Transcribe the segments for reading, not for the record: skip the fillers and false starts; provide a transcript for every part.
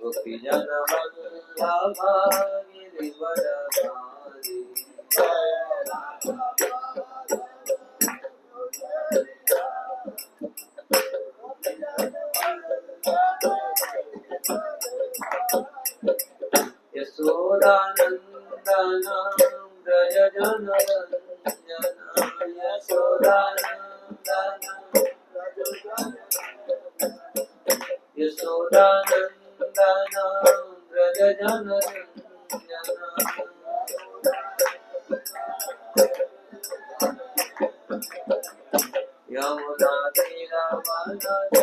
गोपी जन वल्लभा गिरिवरधारी यशोदानंदन व्रज जन रंजन यशोदानंदन यशोदानंदन व्रज जन रंजन यमुना तीरवनचारि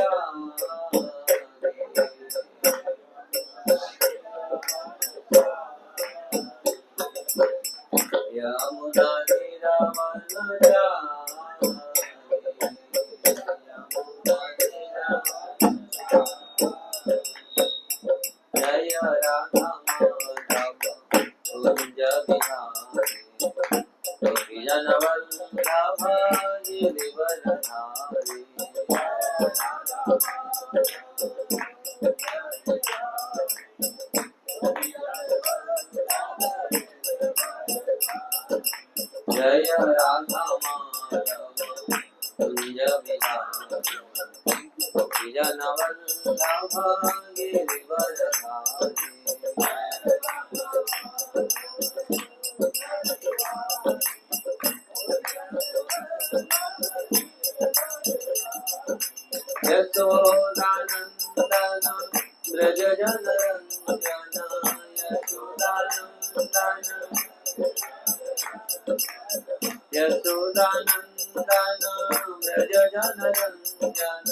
यमुना तीरवनचारि जय राधा माधव कुंज बिहारी गोपी जन वल्लभ गिरिवरधारी जय राधा माधव कुंज बिहारी गोपी जन वल्लभ गिरिवरधारी यशोदानंदन व्रज जन रंजन यशोदानंदन व्रज जन रंजन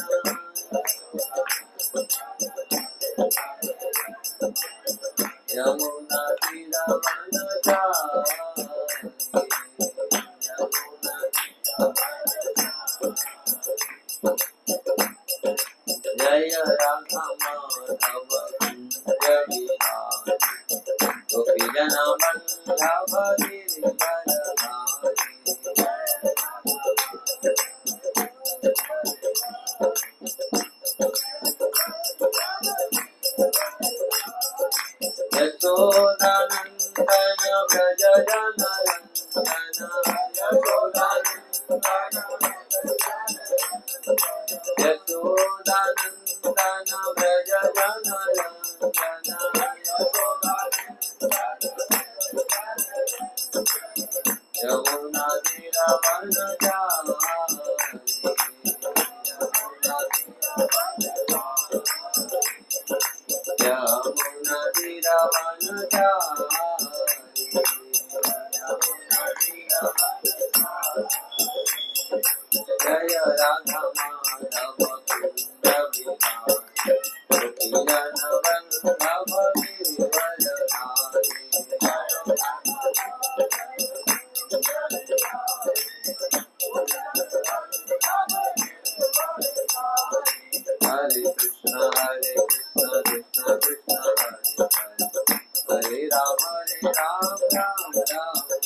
यमुना तीरवनचारि जय राधा माधव कुंज बिहारी गोपी जन वल्लभ गिरिवरधारी यशोदानंदन व्रज जन रंजन यशोदानंदन व्रज जन रंजन यमुना तीरवनचारि यमुना तीरवनचारि जय राधा माधव कुंज बिहारी गोपी जन वल्लभ गिरिवरधारी हरे कृष्ण कृष्ण कृष्ण हरे हरे राम राम राम हरे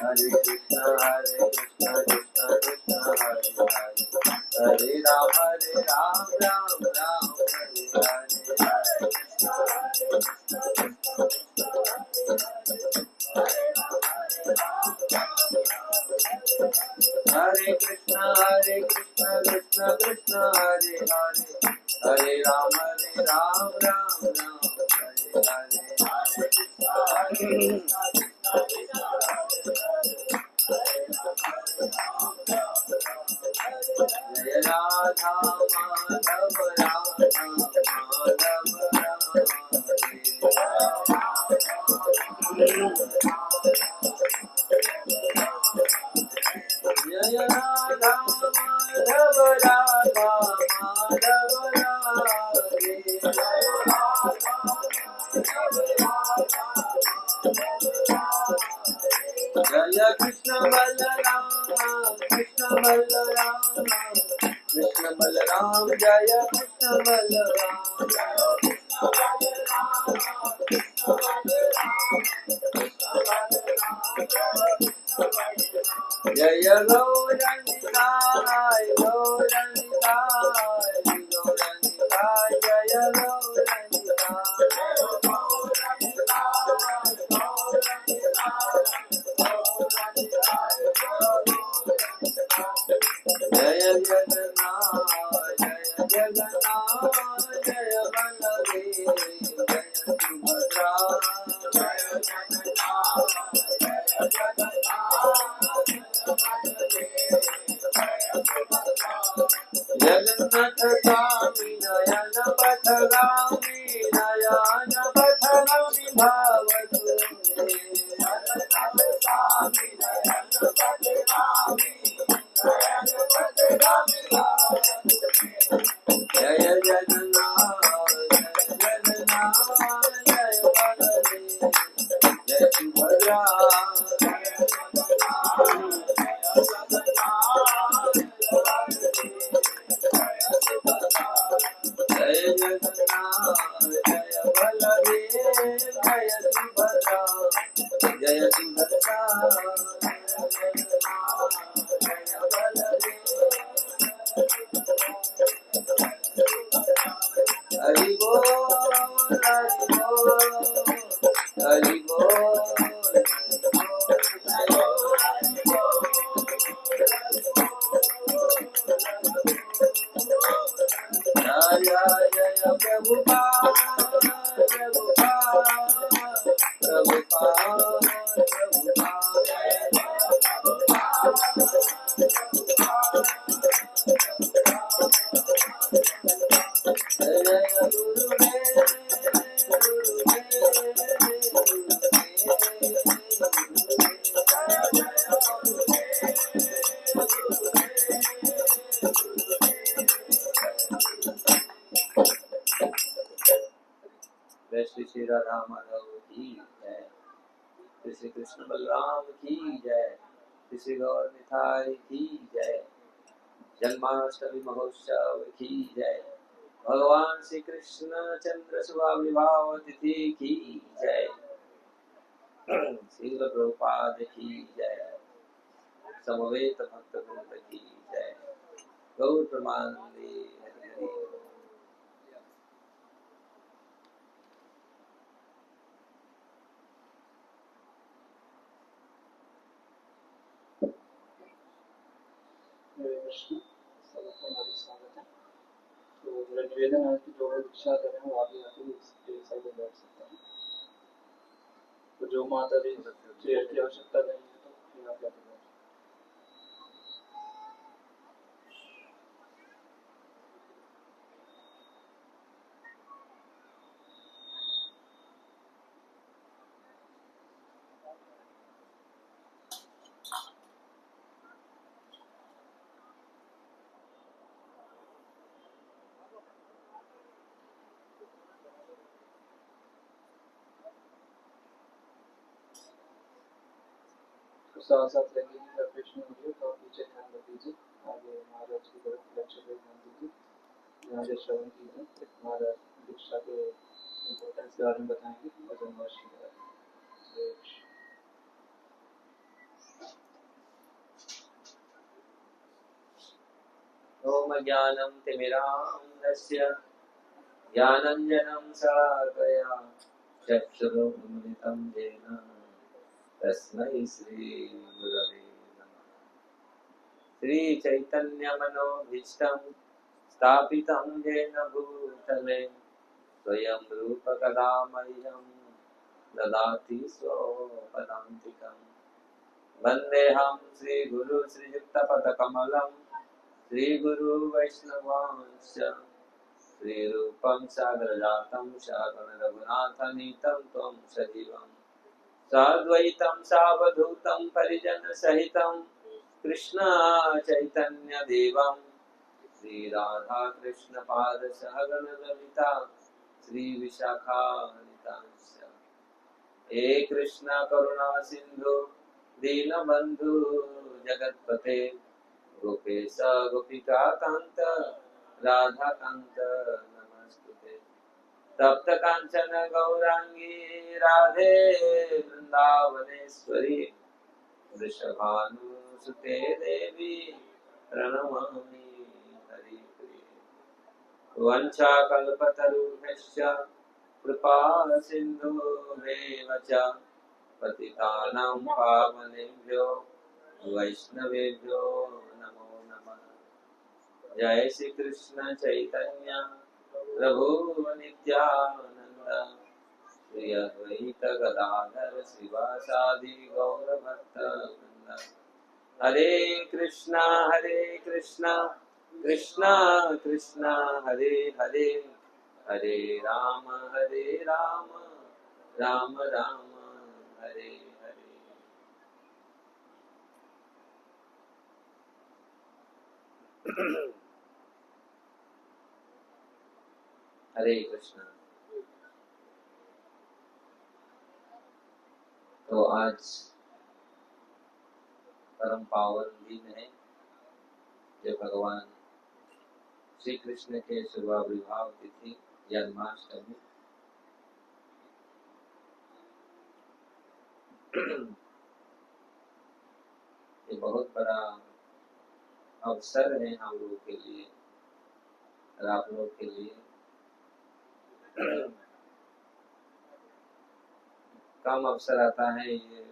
हरे हरे कृष्ण कृष्ण कृष्ण हरे हरे राम राम राम हरे हरे कृष्ण कृष्ण कृष्ण हरे हरे हरे राम राम राम हरे हरे जय राधा माधव राधा माधव जय राधा माधव राधा माधव जय कृष्ण बलराम कृष्ण बलराम कृष्ण बलराम जय कृष्ण बलराम जय गौरनिताय गौरनिताय गौरनिताय जय जय जगन्नाथ जय जगन्नाथ जय बलदेव जय सुभद्रा जगन्नाथ स्वामी नयन पथगामी नयन पथगामी भाव तुझे जगन्नाथ स्वामी नयन पथगामी नयन पथगामी भाव जय जगन्नाथ जय जगन्नाथ जय बलदेव जय सुभद्रा जय जगन्नाथ जय बलदेव जय सुभद्रा जय सुभद्रा जय बलदेव हरि बोल हरि बोल हरि बोल जय जय प्रभुपाद प्रभुपाद प्रभुपाद प्रभुपाद जय जय गुरुदेव श्री श्री राधा माधव की जय श्री कृष्ण बलराम की जय श्री गौर निताई की जय जन्माष्टमी महोत्सव की जय भगवान श्री कृष्ण चंद्र शुभाविर्भाव तिथि की जय श्रील प्रभुपाद की जय समवेत भक्त वृंद की जय गौर प्रमानंदे हरि हरि कृष्ण सबको हमारी स्वागत है। तो मेरा निवेदन है कि जो लोग दीक्षा कर रहे हैं वो आगे आके इस साइड में बैठ सकते हैं। तो जो माता जी चेयर की आवश्यकता नहीं है तो यहाँ पे आके बैठ। साथ साथ रहेंगे प्रश्न होंगे तो आप पीछे ध्यान रख दीजिए। आगे महाराज की तरफ लक्ष्य पे ध्यान दीजिए। यहाँ जो श्रवण कीजिए महाराज दीक्षा के इम्पोर्टेंस के बारे में बताएंगे। भजन वर्ष के बारे में ओम ज्ञानं तिमिरान्धस्य ज्ञानञ्जनं शलाकया चक्षुरुन्मिलितं येन तस्मै श्रीगुरवे नमः। श्रीचैतन्यमनोभीष्टं स्थापितं येन भूतले स्वयं रूप कदा मह्यं ददाति स्वपदान्तिकं। वन्देऽहं श्रीगुरु श्रीयुक्तपदकमलं श्रीगुरु वैष्णवांश्च श्रीरूपं साग्रजातं शाकं रघुनाथनीतं त्वं सजीवं साद्वैतं सावधूतं परिजनसहितं कृष्ण चैतन्यदेवं श्रीराधाकृष्णपादसहगणललिता श्रीविशाखान्वितांश्च हे कृष्ण करुणा सिन्धु दीनबन्धु जगत्पते गोपेश गोपिका कांत राधा कांत नमस्तुते। तप्त कांचन गौरांगी राधे वृंदावनेश्वरी वृषभानु सुते देवी प्रणमामि हरि प्रिय। वंशाकल्पतरुभ्यश्च कृपा सिन्धुभ्येव च पतितानां पावनेभ्यो वैष्णवेभ्यो नमो नमः। जय श्री कृष्ण चैतन्य प्रभु नित्यानंद श्री अद्वैत गदाधर श्रीवासादि गौरभक्तवृंद। हरे कृष्णा कृष्णा कृष्णा हरे हरे, हरे राम राम राम हरे हरे। हरे कृष्णा। तो आज परम पावन दिन है जो भगवान श्री कृष्ण के शुभ आविर्भाव तिथि जन्माष्टमी। ये बहुत बड़ा अवसर है हम लोगों के लिए और आप लोग के लिए। कम अवसर आता है ये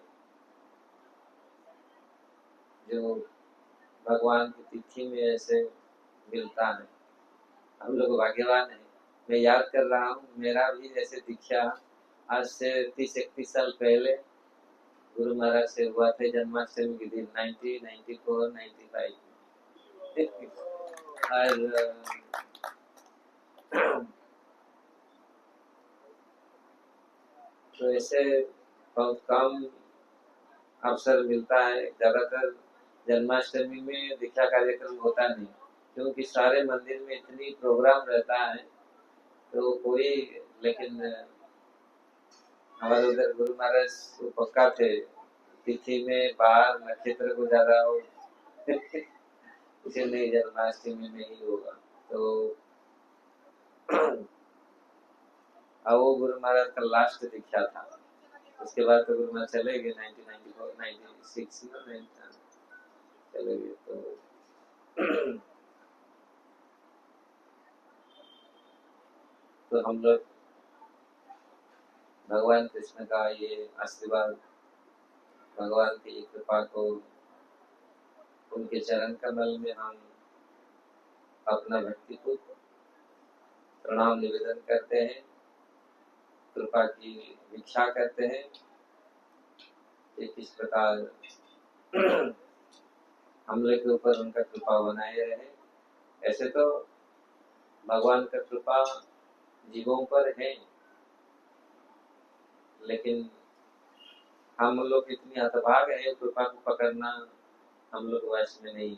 जो भगवान की तिथि में ऐसे मिलता है। हम लोग भाग्यवान हैं। मैं याद कर रहा हूँ, मेरा भी ऐसे दीक्षा आज से 30-31 साल पहले गुरु महाराज से हुआ था जन्माष्टमी के दिन 1994-95 और तो ऐसे बहुत कम अवसर मिलता है। ज्यादातर जन्माष्टमी में दीक्षा कार्यक्रम होता नहीं, क्योंकि सारे मंदिर में इतनी प्रोग्राम रहता है तो कोई, लेकिन हमारे उधर गुरु महाराज तो पक्का थे तिथि में बाहर नक्षत्र को ज्यादा हो इसलिए जन्माष्टमी में ही होगा। तो अब वो गुरु महाराज का लास्ट दीक्षा था। उसके बाद तो गुरु महाराज चले गए 1994-96 में चले गए। तो हम लोग भगवान कृष्ण का ये आशीर्वाद, भगवान की कृपा को, उनके चरण कमल में हम अपना भक्तिपूर्वक प्रणाम निवेदन करते हैं, कृपा की भिक्षा करते हैं कि किस प्रकार हम लोग के ऊपर उनका कृपा बनाए रहे। ऐसे तो भगवान का कृपा जीवों पर है, लेकिन हम लोग इतनी हतभाग है कृपा को पकड़ना हम लोग वश में नहीं।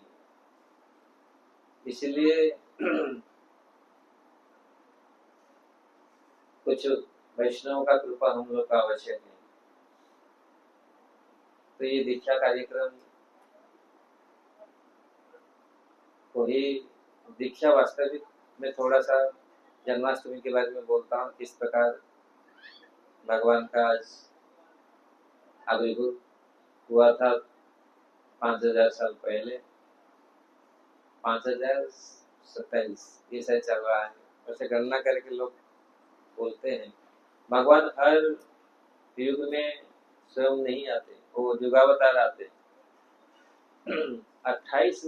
इसलिए कुछ वैष्णव का कृपा हम लोग का आवश्यक है। तो ये दीक्षा कार्यक्रम को ही दीक्षा वास्तविक में थोड़ा सा जन्माष्टमी के बारे में बोलता हूँ, किस प्रकार भगवान का आविर्भाव हुआ था 5000 साल पहले। 5027 ये शायद चल रहा है, वैसे गणना करके लोग बोलते हैं। भगवान हर युग में स्वयं नहीं आते, वो युगावतार आते। 28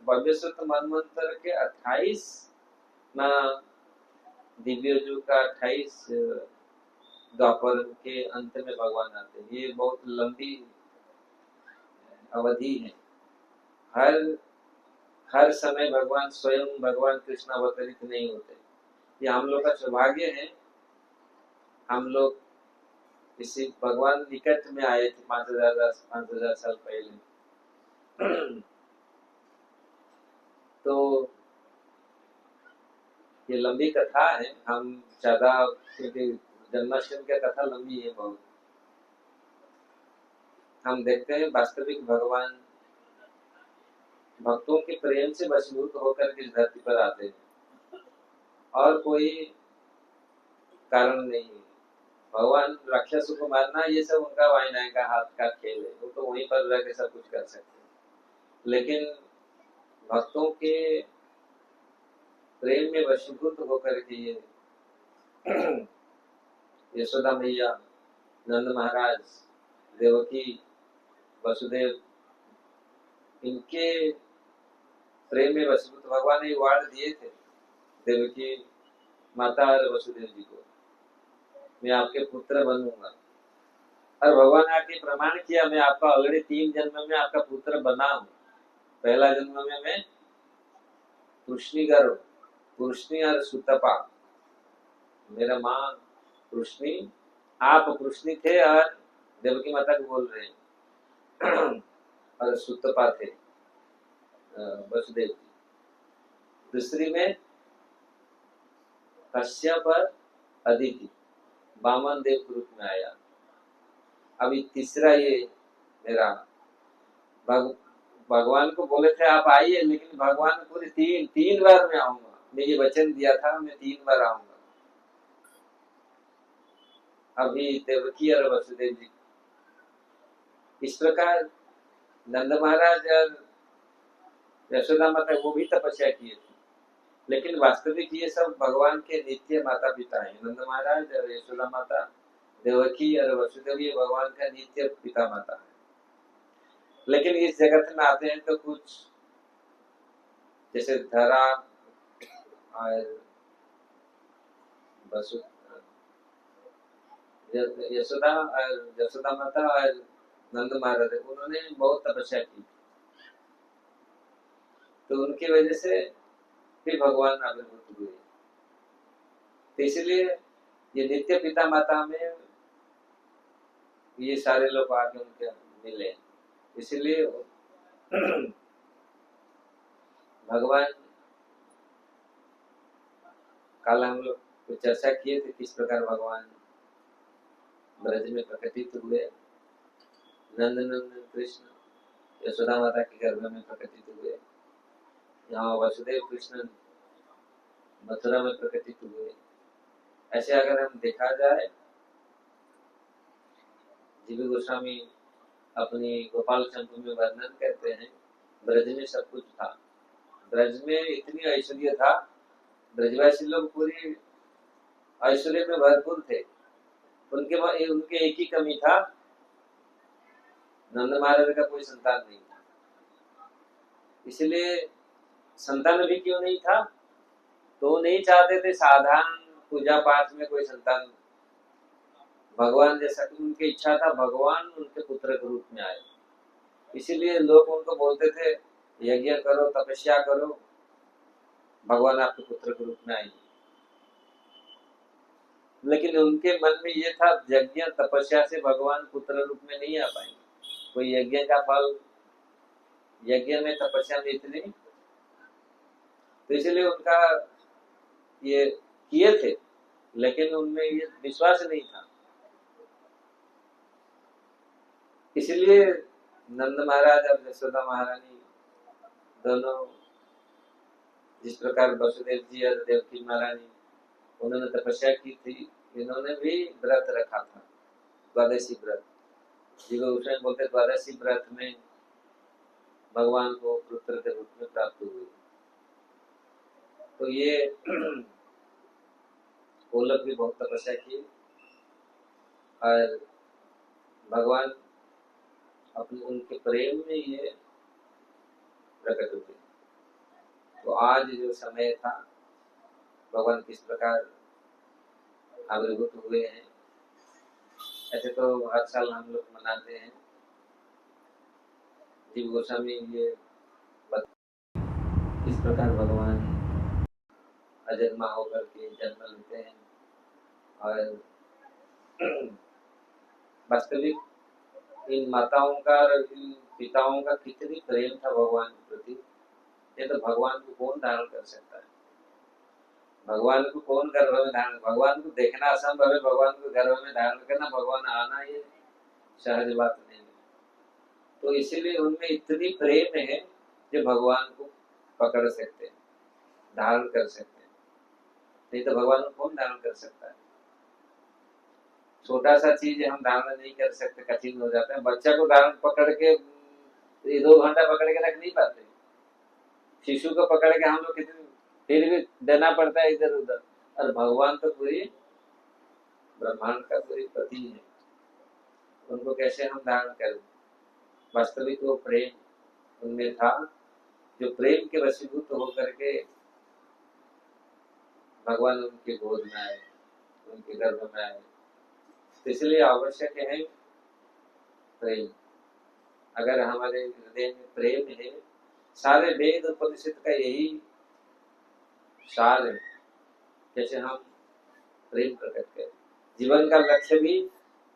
भव्यसुत मनवंतर के 28 ना दिव्य युग का 28 द्वापर के अंत में भगवान आते हैं। ये बहुत लंबी अवधि है। हर समय भगवान स्वयं भगवान कृष्ण अवतरित नहीं होते। ये हम लोग का सौभाग्य है। हम लोग इसी भगवान निकट में आए थे 5000 साल पहले। तो ये लंबी कथा है, हम ज्यादा, क्योंकि जन्माष्टमी की कथा लंबी है बहुत। हम देखते हैं वास्तविक भगवान भक्तों के प्रेम से वशीभूत होकर के इस धरती पर आते हैं और कोई कारण नहीं है। भगवान राक्षसों को मारना ये सब उनका वाइना का हाथ का खेल है, वो तो वहीं पर रह के सब कुछ कर सकते हैं। लेकिन भक्तों के प्रेम में वशीभूत होकर के ये यशोदा मैया, नंद महाराज, देवकी, वसुदेव, इनके प्रेम में वशीभूत भगवान ने वार्ड दिए थे देवकी माता और वसुदेव जी को, मैं आपके पुत्र बनूंगा। और भगवान ने आके प्रमाण किया, मैं आपका ऑलरेडी 3 जन्म में आपका पुत्र बना हूं। पहला जन्म में मैं पुरुषनी गर्भ, पुरुषनी और सुतपा, मेरा माँ पुरुषनी, आप पुरुषनी थे और देवकी माता को बोल रहे हैं और सुतपा थे वसुदेव जी। दूसरी में कश्यप और अदिति, वामन देव के रूप में आया। अभी तीसरा ये मेरा भगवान को बोले थे आप आइए, लेकिन भगवान पूरे तीन बार मैं आऊंगा, मैं ये वचन दिया था मैं 3 बार आऊंगा। अभी देवकी और वसुदेव जी, इस प्रकार नंद महाराज और यशोदा माता वो भी तपस्या किए थे, लेकिन वास्तविक ये सब भगवान के नित्य माता पिता हैं। नंद महाराज और यशोदा माता, देवकी और वसुदेव ये भगवान का नित्य पिता माता है। लेकिन इस जगत में आते हैं तो कुछ जैसे धरा और यशोदा माता और नंद महाराज, उन्होंने बहुत तपस्या की, तो उनकी वजह से भी भगवान आविर्भूत हुए। तो इसलिए ये नित्य पिता माता में ये सारे लोग आके उनके मिले, इसलिए भगवान कल हम लोग चर्चा किए थे किस प्रकार भगवान ब्रज में प्रकटित हुए। नंदनंदन कृष्ण यशोदा माता के गर्भ में प्रकटित हुए, यहाँ वसुदेव कृष्ण मथुरा में प्रकटित हुए। ऐसे अगर हम देखा जाए, जीवी गोस्वामी अपनी गोपाल चंपू में वर्णन करते हैं, ब्रज में सब कुछ था, ब्रज में इतनी ऐश्वर्य था, ब्रजवासी लोग पूरी ऐश्वर्य में भरपूर थे। उनके एक ही कमी था, नंद महाराज का कोई संतान नहीं था। इसलिए संतान भी क्यों नहीं था, तो नहीं चाहते थे साधारण पूजा पाठ में कोई संतान, भगवान जैसा कि उनकी इच्छा था भगवान उनके पुत्र के रूप में आए। इसीलिए लोग उनको बोलते थे यज्ञ करो, तपस्या करो, भगवान आपके पुत्र के रूप में आएंगे। लेकिन उनके मन में ये था यज्ञ तपस्या से भगवान पुत्र रूप में नहीं आ पाएंगे, कोई यज्ञ का फल यज्ञ में तपस्या में इतनी, तो इसलिए उनका ये किए थे, लेकिन उनमें ये विश्वास नहीं था। इसलिए नंद महाराज और यशोदा महारानी दोनों, जिस प्रकार वसुदेव जी और देवकी महारानी उन्होंने तपस्या की थी, इन्होंने भी व्रत रखा था, द्वादशी व्रत, जीव बोलते द्वादशी व्रत में भगवान को पुत्र के रूप में प्राप्त हुए। तो ये वो लोग भी बहुत तपस्या की और भगवान अपने उनके प्रेम में ये प्रकट हुए। तो आज जो समय था, भगवान किस प्रकार आविर्भूत हुए हैं, ऐसे तो हर साल हम लोग मनाते हैं। जीव गोस्वामी ये किस प्रकार भगवान अजन्मा होकर के जन्म लेते हैं और वास्तविक इन माताओं का और इन पिताओं का कितनी प्रेम था भगवान के प्रति, ये तो भगवान को कौन धारण कर सकता है। भगवान को कौन गर्भ में धारण, भगवान को देखना असंभव है, भगवान को गर्भ में धारण करना, भगवान आना ये सहज बात नहीं है। तो इसीलिए उनमें इतनी प्रेम है जो भगवान को पकड़ सकते हैं, धारण कर सकते हैं, नहीं तो भगवान को कौन धारण कर सकता है। छोटा सा चीज हम धारण नहीं कर सकते, कठिन हो जाता है। बच्चा को धारण पकड़ के 2 घंटा पकड़ के रख नहीं पाते। शिशु को पकड़ के हम लोग कितने फिर भी देना पड़ता है इधर उधर। और भगवान तो पूरी ब्रह्मांड का पूरी पति है, उनको कैसे हम धारण करें? वास्तविक वो प्रेम उनमें था, जो प्रेम के वशीभूत होकर के भगवान उनके गोद में आए, उनके गर्भ में आए। तो इसलिए आवश्यक है प्रेम। अगर हमारे हृदय में प्रेम है, सारे वेद उपनिषद का यही सार है, जैसे हम प्रेम प्रकट करें। जीवन का लक्ष्य भी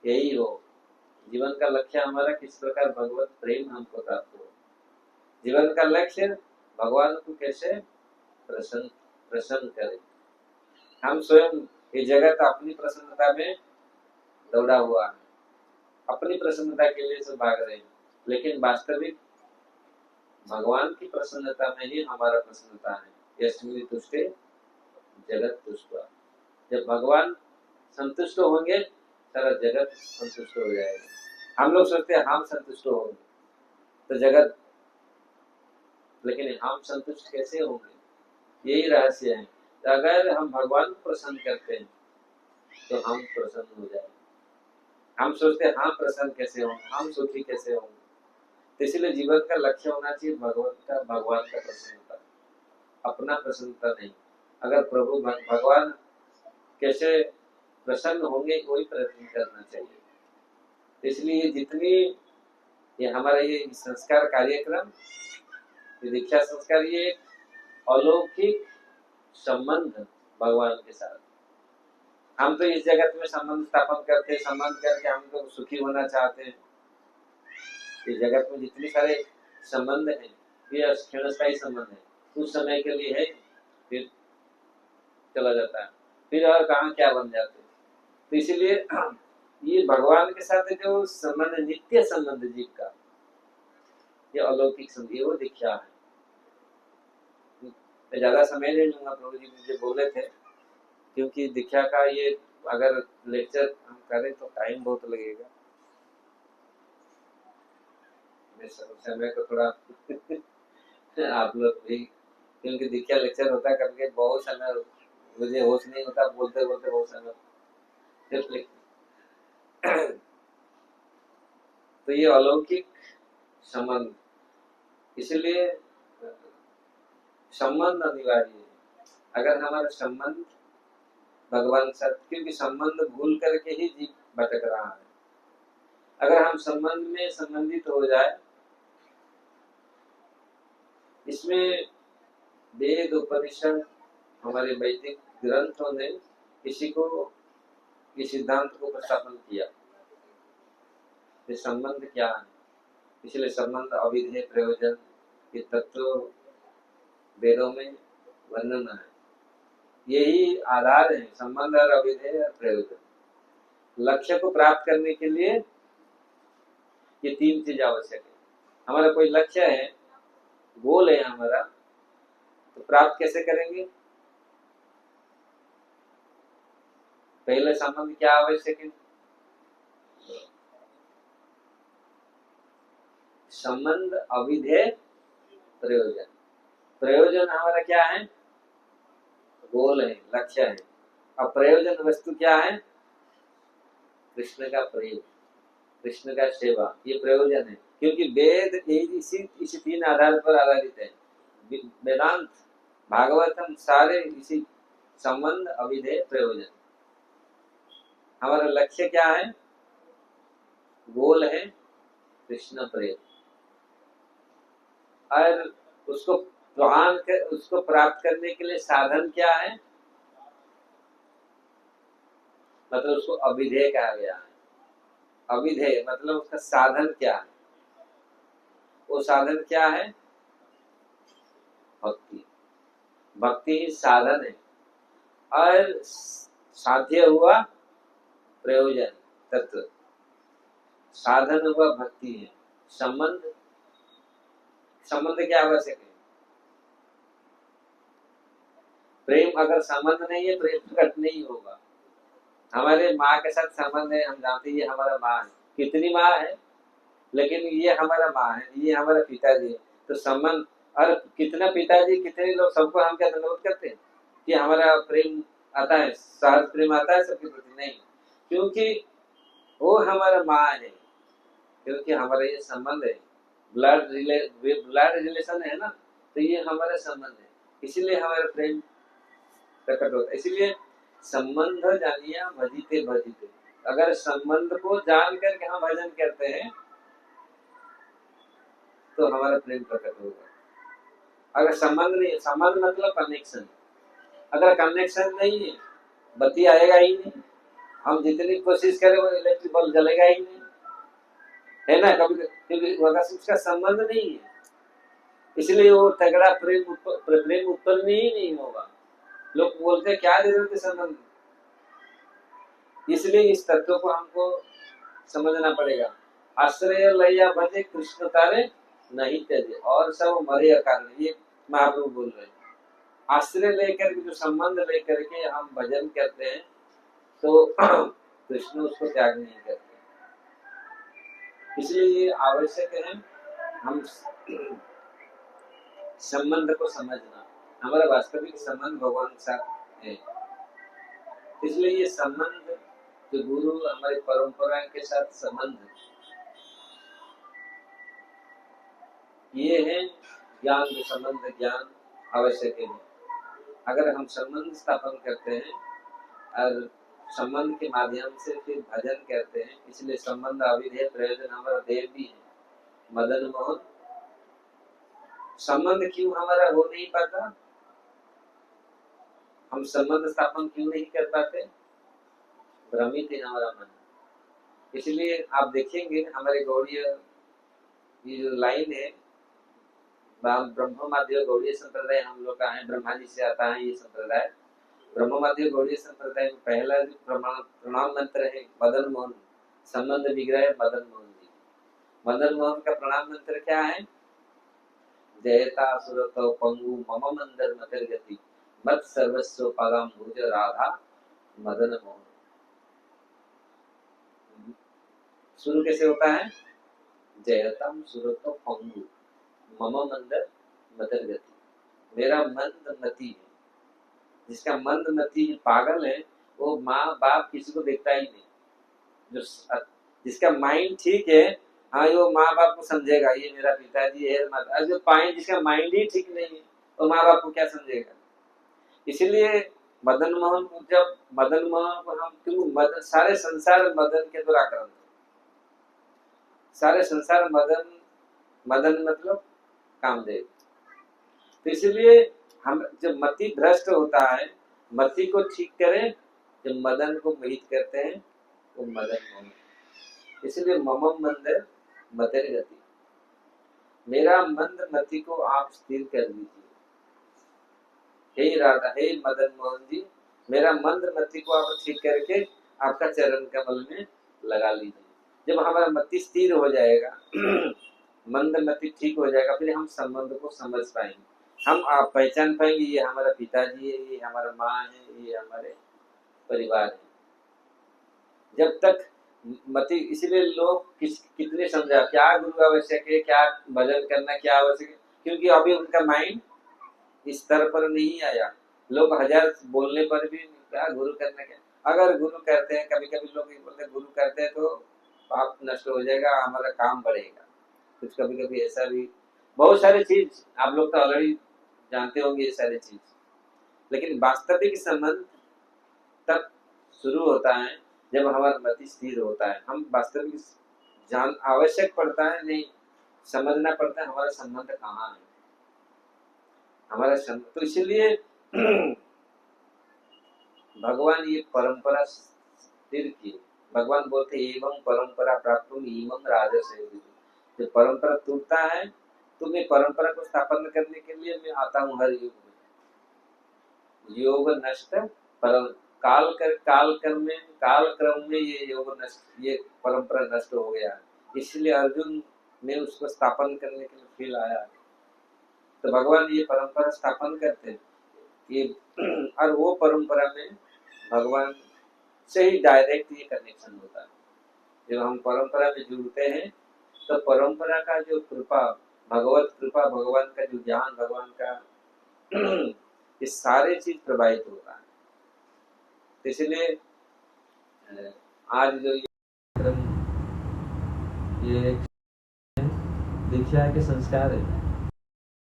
यही हो। जीवन का लक्ष्य हमारा किस प्रकार भगवत प्रेम हमको प्राप्त हो। जीवन का लक्ष्य भगवान को कैसे प्रसन्न करें। हम स्वयं ये जगत अपनी प्रसन्नता में दौड़ा हुआ है, अपनी प्रसन्नता के लिए सब भाग रहे हैं, लेकिन वास्तविक भगवान की प्रसन्नता में ही हमारा प्रसन्नता है। यस्मिन् तुष्टे जगत तुष्ट। जब भगवान संतुष्ट होंगे, सारा जगत संतुष्ट हो जाएगा। हम लोग सोचते हैं हम संतुष्ट होंगे तो जगत, लेकिन हम संतुष्ट कैसे होंगे? यही रहस्य है। तो अगर हम भगवान को प्रसन्न करते हैं तो हम प्रसन्न हो जाएंगे। हम सोचते हैं हम प्रसन्न कैसे होंगे, हम सुखी कैसे होंगे। तो इसलिए जीवन का लक्ष्य होना चाहिए भगवान का प्रसन्नता, अपना प्रसन्नता नहीं। अगर प्रभु भगवान कैसे प्रसन्न होंगे वही प्रयत्न करना चाहिए। इसलिए जितनी ये हमारा ये संस्कार कार्यक्रम, ये दीक्षा संस्कार, ये अलौकिक संबंध भगवान के साथ। हम तो इस जगत में संबंध स्थापन करते हैं, संबंध करके हम तो सुखी होना चाहते हैं। इस जगत में जितने सारे संबंध हैं ये क्षणस्थायी संबंध है, कुछ समय के लिए है, फिर चला जाता है, फिर और कहाँ क्या बन जाते हैं। तो इसीलिए ये भगवान के साथ जो संबंध, नित्य संबंध जीव का, ये अलौकिक संबंध, वो दीक्षा है। मैं ज्यादा समय नहीं लूंगा, प्रभु जी मुझे बोले थे, क्योंकि दीक्षा का ये अगर लेक्चर हम करें तो टाइम बहुत लगेगा। समय को थोड़ा आप लोग भी, क्योंकि दीक्षा लेक्चर होता करके बहुत समय मुझे होश नहीं होता, बोलते बोलते बहुत समय। तो ये अलौकिक संबंध, इसलिए संबंध अनिवार्य है। अगर हमारा संबंध भगवान के साथ, क्योंकि संबंध भूल करके ही जीव भटक रहा है। अगर हम संबंध में संबंधित हो जाए, इसमें वेद उपनिषद हमारे वैदिक ग्रंथों ने इसी को, इस सिद्धांत को प्रस्थापन किया। ये संबंध क्या है, इसलिए संबंध अविधेय प्रयोजन के तत्व वेदों में वर्णन है। यही आधार है, संबंध और अविधेय और प्रयोजन। लक्ष्य को प्राप्त करने के लिए ये 3 चीज आवश्यक है। हमारा कोई लक्ष्य है, गोल है हमारा, तो प्राप्त कैसे करेंगे? पहले संबंध क्या आवश्यक है? संबंध अविधेय प्रयोजन। प्रयोजन हमारा क्या है? गोल है, लक्ष्य है। और प्रयोजन वस्तु क्या है? कृष्ण का प्रेम, कृष्ण का सेवा, ये प्रयोजन है। क्योंकि वेद इसी 3 आधार पर आधारित है। वेदांत, भागवतम, सारे इसी संबंध अविधेय प्रयोजन। हमारा लक्ष्य क्या है? गोल है कृष्ण प्रेम, और उसको प्राप्त करने के लिए साधन क्या है? मतलब उसको अविधेय कहा गया है। अविधेय मतलब उसका साधन क्या है? वो साधन क्या है? भक्ति। भक्ति ही साधन है, और साध्य हुआ प्रयोजन तत्व, साधन हुआ भक्ति है। संबंध क्या आवश्यक है? प्रेम अगर संबंध नहीं है, प्रेम प्रकट नहीं होगा। हमारे माँ के साथ संबंध है, हम जानते हैं ये हमारा माँ है, कितनी माँ है, लेकिन ये हमारा माँ है, ये हमारा पिताजी है। तो संबंध, और कितना पिताजी कितने लोग, सबको हम क्या धन्यवाद करते हैं कि हमारा प्रेम आता है, सहज प्रेम आता है सबके प्रति? नहीं, क्योंकि वो हमारा माँ है, क्योंकि हमारा ये संबंध है, ब्लड रिलेशन है ना, तो ये हमारा संबंध है, इसीलिए हमारा प्रेम प्रकट होता है। इसीलिए संबंध जानिया भजिते भजिते, अगर संबंध को जान करके हम भजन करते हैं तो हमारा प्रेम प्रकट होगा। अगर संबंध नहीं, संबंध मतलब कनेक्शन, अगर कनेक्शन नहीं है बत्ती आएगा ही नहीं, हम जितनी कोशिश करें वो इलेक्ट्रिक बल्ब जलेगा ही नहीं, है ना, कभी, क्योंकि उसका संबंध नहीं है, इसलिए वो तगड़ा प्रेम उत्पन्न ही नहीं होगा। लोग बोलते क्या जरूरत है संबंध, इसलिए इस तत्व को हमको समझना पड़ेगा। आश्रय लैया भजे कृष्ण तारे नहीं त्यजे, और सब मरे अकारण, ये महाप्रभु बोल रहे हैं। आश्रय लेकर के, जो संबंध लेकर के हम भजन करते हैं तो कृष्ण उसको त्याग नहीं करते, इसलिए ये आवश्यक है हम संबंध को समझना। हमारा वास्तविक संबंध भगवान के साथ है, इसलिए ये संबंध जो गुरु हमारी परंपरा के साथ संबंध, ये है ज्ञान, जो संबंध ज्ञान आवश्यक है। अगर हम संबंध स्थापन करते हैं और संबंध के माध्यम से फिर भजन करते हैं, इसलिए संबंध अविधेय प्रयोजन हमारा देव भी है, मदन मोहन। संबंध क्यों हमारा हो नहीं पाता, हम संबंध स्थापन क्यों नहीं कर पाते? भ्रमित है हमारा मन। इसलिए आप देखेंगे हमारे गौड़ीय ये जो लाइन है, ब्रह्म माध्य गौड़ीय संप्रदाय हम लोग का है, ब्रह्मा जी से आता है ये संप्रदाय। ब्रह्म माध्य गौड़ीय संप्रदाय में पहला जो प्रणाम मंत्र है मदन मोहन, संबंध विग्रह मदन मोहन जी। मदन मोहन का प्रणाम मंत्र क्या है? जयता सुरत पंगु मम मंदर मतर गति, मत सर्वस्व पदम भुज राधा मदन मोहन। शुरू कैसे होता है? जयतम सुरत पंगु मम मंदर मतर गति, मेरा मंद मति है, जिसका मंद मति है, पागल है, वो माँ बाप किसी को देखता ही नहीं। जो जिसका माइंड ठीक है, हाँ वो माँ बाप को समझेगा, ये मेरा पिताजी है माता। जो जिसका माइंड ही ठीक नहीं है तो माँ बाप को क्या समझेगा? इसलिए मदन मोहन को, जब मदन मोहन को हम क्यों मदन, सारे संसार मदन के द्वारा आक्रमण, सारे संसार मदन, मदन मतलब कामदेव। तो इसलिए हम जब मति भ्रष्ट होता है, मति को ठीक करें, जब मदन को मोहित करते हैं वो मदन मोहन। इसलिए मम मंदिर मदर गति, मेरा मंद मति को आप स्थिर कर दीजिए। हे राधा, हे मदन मोहन जी, मेरा मंद मति को आप ठीक करके आपका चरण कमल में लगा लीजिए। जब हमारा मति स्थिर हो जाएगा मंद मति ठीक हो जाएगा, फिर हम संबंध को समझ पाएंगे, हम आप पहचान पाएंगे ये हमारा पिताजी है, ये हमारा माँ है, ये हमारे परिवार है। जब तक मति, इसीलिए लोग कितने समझा क्या गुरु आवश्यक है, क्या भजन करना क्या आवश्यक है, क्योंकि अभी उनका माइंड इस स्तर पर नहीं आया। लोग हजार बोलने पर भी क्या गुरु करना, क्या अगर गुरु करते हैं, कभी कभी लोग बोलते हैं गुरु करते हैं तो पाप नष्ट हो जाएगा, हमारा काम बढ़ेगा, कुछ कभी कभी ऐसा भी, बहुत सारी चीज आप लोग तो ऑलरेडी जानते होंगे ये सारी चीज। लेकिन वास्तविक संबंध तब शुरू होता है जब हमारा मति स्थिर होता है। हम वास्तविक जान आवश्यक पड़ता है, नहीं समझना पड़ता है हमारा संबंध कहाँ है, हमारा संबंध। तो इसलिए भगवान ये परंपरा स्थिर की, भगवान बोलते एवं परंपरा प्राप्त इमं राजसे, जो परंपरा टूटता है तो मैं परंपरा को स्थापन करने के लिए मैं आता हूँ हर युग में। योग नष्ट परम काल क्रम में ये योग नष्ट, ये परंपरा नष्ट हो गया, इसलिए अर्जुन ने उसको स्थापन करने के लिए फिर आया। तो भगवान ये परंपरा स्थापन करते हैं ये, और वो परंपरा में भगवान से ही डायरेक्ट ये कनेक्शन होता है। जब हम परंपरा में जुड़ते हैं तो परंपरा का जो कृपा, भगवत कृपा, भगवान का जो ज्ञान, भगवान का ये सारे चीज प्रभावित होता है। तो इसलिए आज जो ये दीक्षा के संस्कार है,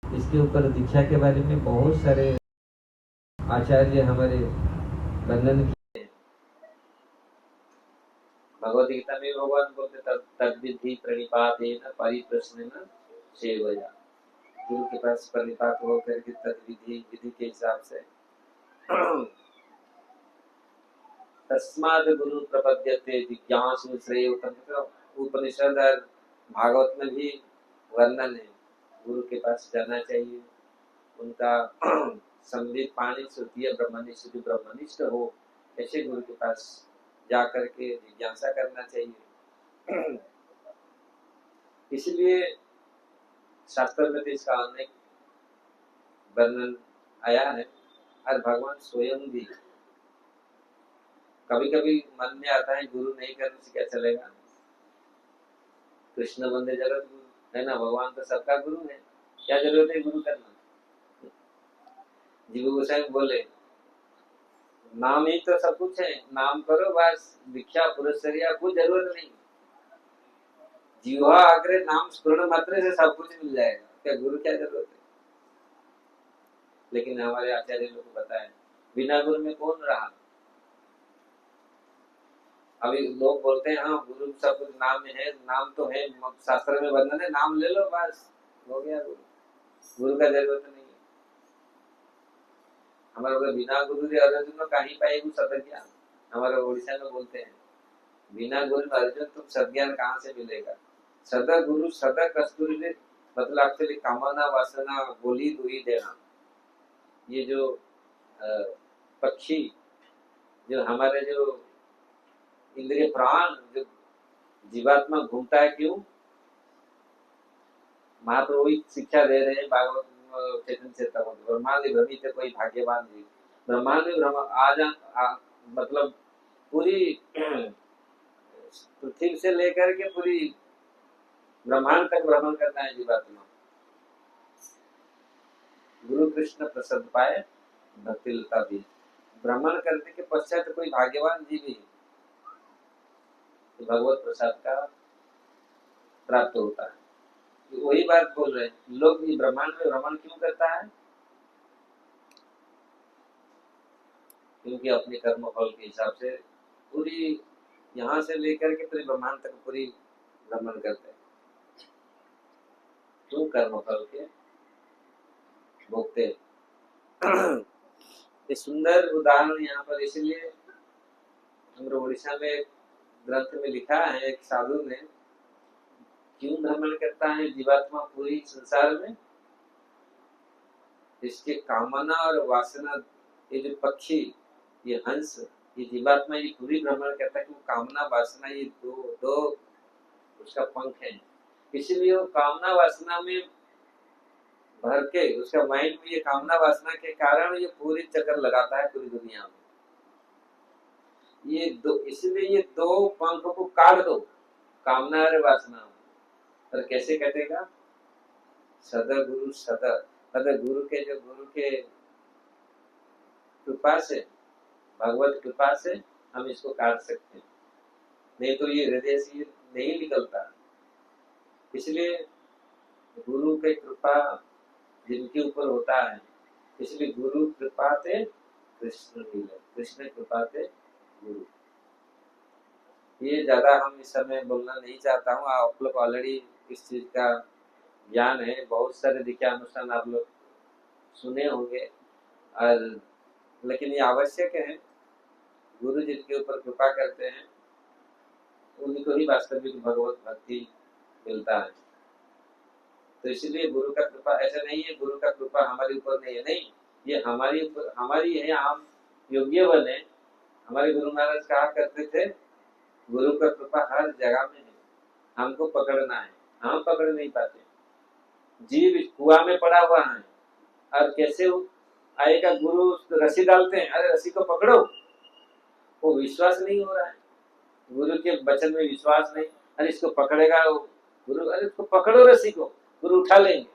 इसके ऊपर दीक्षा के बारे में बहुत सारे आचार्य हमारे वर्णन किए हैं। भगवद गीता में भगवान बोलते तद्विधि प्रणिपातेन परिप्रश्नेन सेवया, गुरु के पास प्रणिपात होकर के तद्विधि विधि के हिसाब से तस्माद गुरु प्रपद्यते जिज्ञासु श्रेयोतम, उपनिषद और भागवत में भी वर्णन है, गुरु के पास जाना चाहिए, उनका संबित पानी श्रुतीय ब्रह्मनिष्ठ, ब्रह्मनिष्ठ हो ऐसे गुरु के पास जाकर के जिज्ञासा करना चाहिए। इसलिए शास्त्र में इसका अनेक वर्णन आया है। और भगवान स्वयं भी कभी कभी मन में आता है गुरु नहीं करने से क्या चलेगा, कृष्ण बंदे जगत गुरु है ना, भगवान तो सबका गुरु है, क्या जरूरत है गुरु करना। जीव गोसाई बोले नाम ही तो सब कुछ है, नाम करो बस, दीक्षा पुरस्कारिया कुछ जरूरत नहीं, जीवा अग्रे नाम स्मरण मात्र से सब कुछ मिल जाएगा, क्या गुरु क्या जरूरत है। लेकिन हमारे आचार्य लोग को बताए बिना गुरु में कौन रहा। अभी लोग बोलते हैं हाँ गुरु सब कुछ नाम में है, नाम तो है, शास्त्र में वर्णन है, नाम ले लो बस हो गया गुरु, गुरु का जरूरत नहीं है। हमारे बिना गुरु के अर्जुन कहीं पाएगी सदज्ञान, हमारे ओडिशा में बोलते हैं बिना गुरु अर्जुन तुम सदज्ञान कहाँ से मिलेगा। सदा गुरु सदा कस्तूरी ने मतलब एक्चुअली कामना वासना बोली दुई देना, ये जो पक्षी जो हमारे जो इंद्रिय प्राण जो जीवात्मा घूमता है, क्यों महाप्रभु वही शिक्षा दे रहे हैं भागवत चेतन चेतावत, ब्रह्मांड भ्रमित कोई भाग्यवान जी, ब्रह्मांड में भ्रम मतलब पूरी पृथ्वी से लेकर के पूरी ब्रह्मांड तक भ्रमण करना है जीवात्मा। गुरु कृष्ण प्रसाद पाए भक्ति लता भी, भ्रमण करने के पश्चात कोई भाग्यवान जीव ही भगवत प्रसाद का प्राप्त होता है। तो वही बात बोल रहे हैं लोग, ये ब्रह्मांड में भ्रमण क्यों करता है, क्योंकि अपने कर्म फल के हिसाब से पूरी यहाँ से लेकर के पूरी ब्रह्मांड तक पूरी भ्रमण करते हैं, क्यों कर्म फल के भोगते। ये सुंदर उदाहरण यहाँ पर इसलिए हमारे उड़ीसा में ग्रंथ में लिखा है, एक साधु ने क्यों भ्रमण करता है जीवात्मा पूरी संसार में, इसके कामना और वासना, ये जो पक्षी ये हंस ये जीवात्मा ये पूरी भ्रमण करता है, कामना वासना ये दो उसका पंख है, इसलिए वो कामना वासना में भर के उसका माइंड में ये कामना वासना के कारण ये पूरी चक्कर लगाता है पूरी दुनिया में। ये दो, इसलिए ये दो पंख को काट दो, कामना और वासना, पर कैसे कटेगा, सदा गुरु सदा, मतलब गुरु के कृपा से, भगवत कृपा से हम इसको काट सकते हैं, नहीं तो ये हृदय से नहीं निकलता। इसलिए गुरु के कृपा जिनके ऊपर होता है, इसलिए गुरु कृपा से कृष्ण मिले, कृष्ण कृपा से गुरु। ये ज्यादा हम इस समय बोलना नहीं चाहता हूँ, आप लोग ऑलरेडी इस चीज का ज्ञान है, बहुत सारे दीक्षा अनुष्ठान आप लोग सुने होंगे, और लेकिन ये आवश्यक है, गुरु जिनके ऊपर कृपा करते हैं उनको ही वास्तविक भगवत भक्ति मिलता है। तो इसलिए गुरु का कृपा ऐसा नहीं है गुरु का कृपा हमारे ऊपर नहीं है, नहीं, ये हमारी है, हम योग्य बने। हमारे गुरु महाराज कहा करते थे गुरु का कृपा हर जगह में है, हमको पकड़ना है, हम पकड़ नहीं पाते। जीव कुआ में पड़ा हुआ है और कैसे आएगा गुरु, रस्सी डालते हैं, अरे रस्सी को पकड़ो, वो विश्वास नहीं हो रहा है, गुरु के वचन में विश्वास नहीं। अरे इसको पकड़ेगा गुरु, अरे इसको पकड़ो रस्सी को, गुरु उठा लेंगे,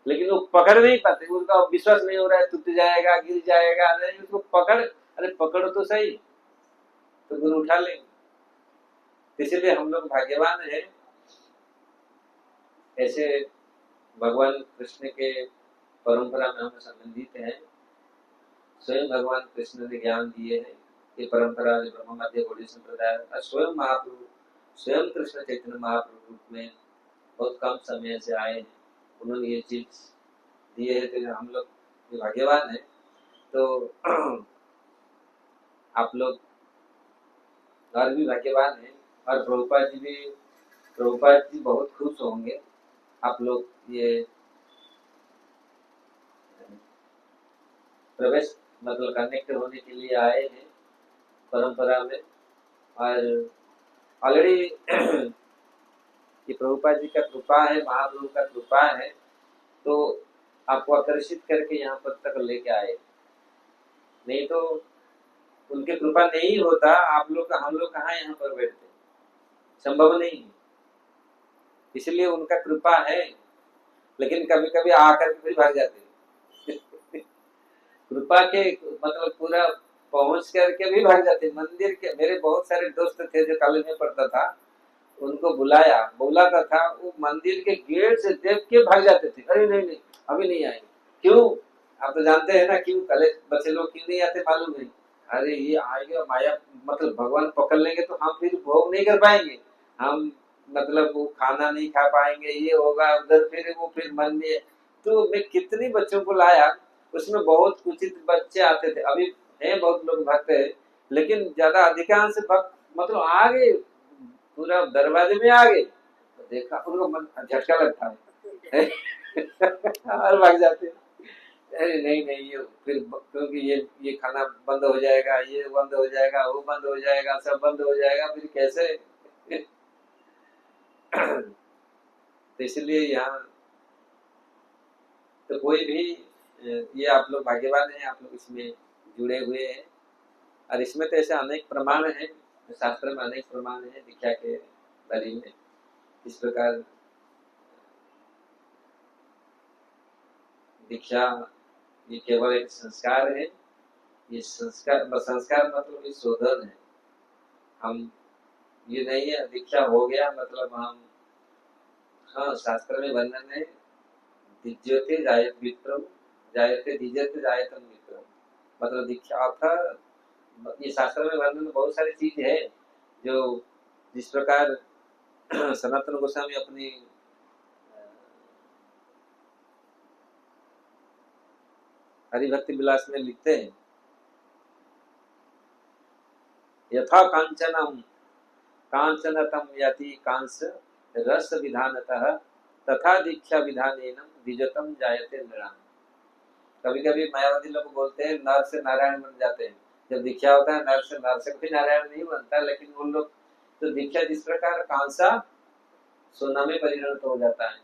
लेकिन वो पकड़ नहीं पाते, उनका विश्वास नहीं हो रहा है, टूट जाएगा, गिर जाएगा, अरे उसको पकड़, अरे पकड़ो तो सही, तो गुरु उठा लेंगे। इसलिए हम लोग भाग्यवान है, ऐसे भगवान कृष्ण के परंपरा में हम संबंधित हैं। स्वयं भगवान कृष्ण ने ज्ञान दिए हैं, ये परंपरा ब्रह्म मध्य गौड़ी संप्रदाय, और स्वयं महाप्रभु, स्वयं कृष्ण चैतन्य महाप्रभु रूप में बहुत कम समय से आए हैं, उन्होंने ये चीज दिए है, तो हम लोग भाग्यवान है। तो आप लोग और भी भाग्यवान है, और प्रभुपाद जी बहुत खुश होंगे। आप लोग ये प्रवेश मतलब कनेक्ट होने के लिए आए हैं परंपरा में, और ऑलरेडी ये प्रभुपाद जी का कृपा है, महाप्रभु का कृपा है, तो आपको आकर्षित करके यहाँ पर तक लेके आए। नहीं तो उनके कृपा नहीं होता आप लोग का, हम लोग कहाँ यहाँ पर बैठते, संभव नहीं है। इसलिए उनका कृपा है, लेकिन कभी कभी आकर के फिर भाग जाते कृपा के मतलब पूरा पहुंच करके भी भाग जाते मंदिर के। मेरे बहुत सारे दोस्त थे जो कॉलेज में पढ़ता था, उनको बुलाया, बुलाता था, वो मंदिर के गेट से देख के भाग जाते थे, अरे नहीं नहीं अभी नहीं आएंगे। क्यों? आप तो जानते हैं ना क्यों कॉलेज बच्चे लोग क्यों नहीं आते, मालूम नहीं। अरे ये आएगा माया, मतलब भगवान पकड़ लेंगे तो हम फिर भोग नहीं कर पाएंगे, हम मतलब वो खाना नहीं खा पाएंगे, ये होगा उधर, फिर मन में। तो मैं कितनी बच्चों को लाया, उसमें बहुत कुछ बच्चे आते थे, अभी है बहुत लोग भक्त है, लेकिन ज्यादा अधिकांश भक्त मतलब आ गए, पूरा दरवाजे में आ गए, तो देखा उनको मन झटका लगता है और भाग जाते हैं। अरे नहीं नहीं ये फिर क्योंकि ये खाना बंद हो जाएगा, ये बंद हो जाएगा, वो बंद हो जाएगा, सब बंद हो जाएगा, फिर कैसे तो इसलिए यहाँ तो कोई भी ये आप लोग भाग्यवान हैं, आप लोग इसमें जुड़े हुए हैं। और इसमें तो ऐसे अनेक प्रमाण हैं, शास्त्र में अनेक प्रमाण है दीक्षा के बारे में। इस प्रकार दीक्षा ये केवल एक संस्कार है, ये संस्कार मतलब ये शोधन है। हम ये नहीं है दीक्षा हो गया मतलब हम, हाँ शास्त्र में वर्णन है दिज्यते जायत विप्रम, जायते दिज्यते जायतम विप्रम, मतलब दीक्षा था। ये शास्त्र में वर्णन बहुत सारी चीज है, जो जिस प्रकार सनातन गोस्वामी अपनी हरिभक्ति विलास में लिखते हैं, यथा कांचनम कांचनतम यति कांस रस विधानतः तथा दीक्षा विधानेन द्विजतम जायते नृणाम। कभी कभी मायावादी लोग बोलते हैं नर से नारायण बन जाते हैं, जब दीक्षा होता है नर से कभी नारायण नहीं बनता, लेकिन उन लोग तो दीक्षा जिस प्रकार कांसा सोना में परिणत हो जाता है,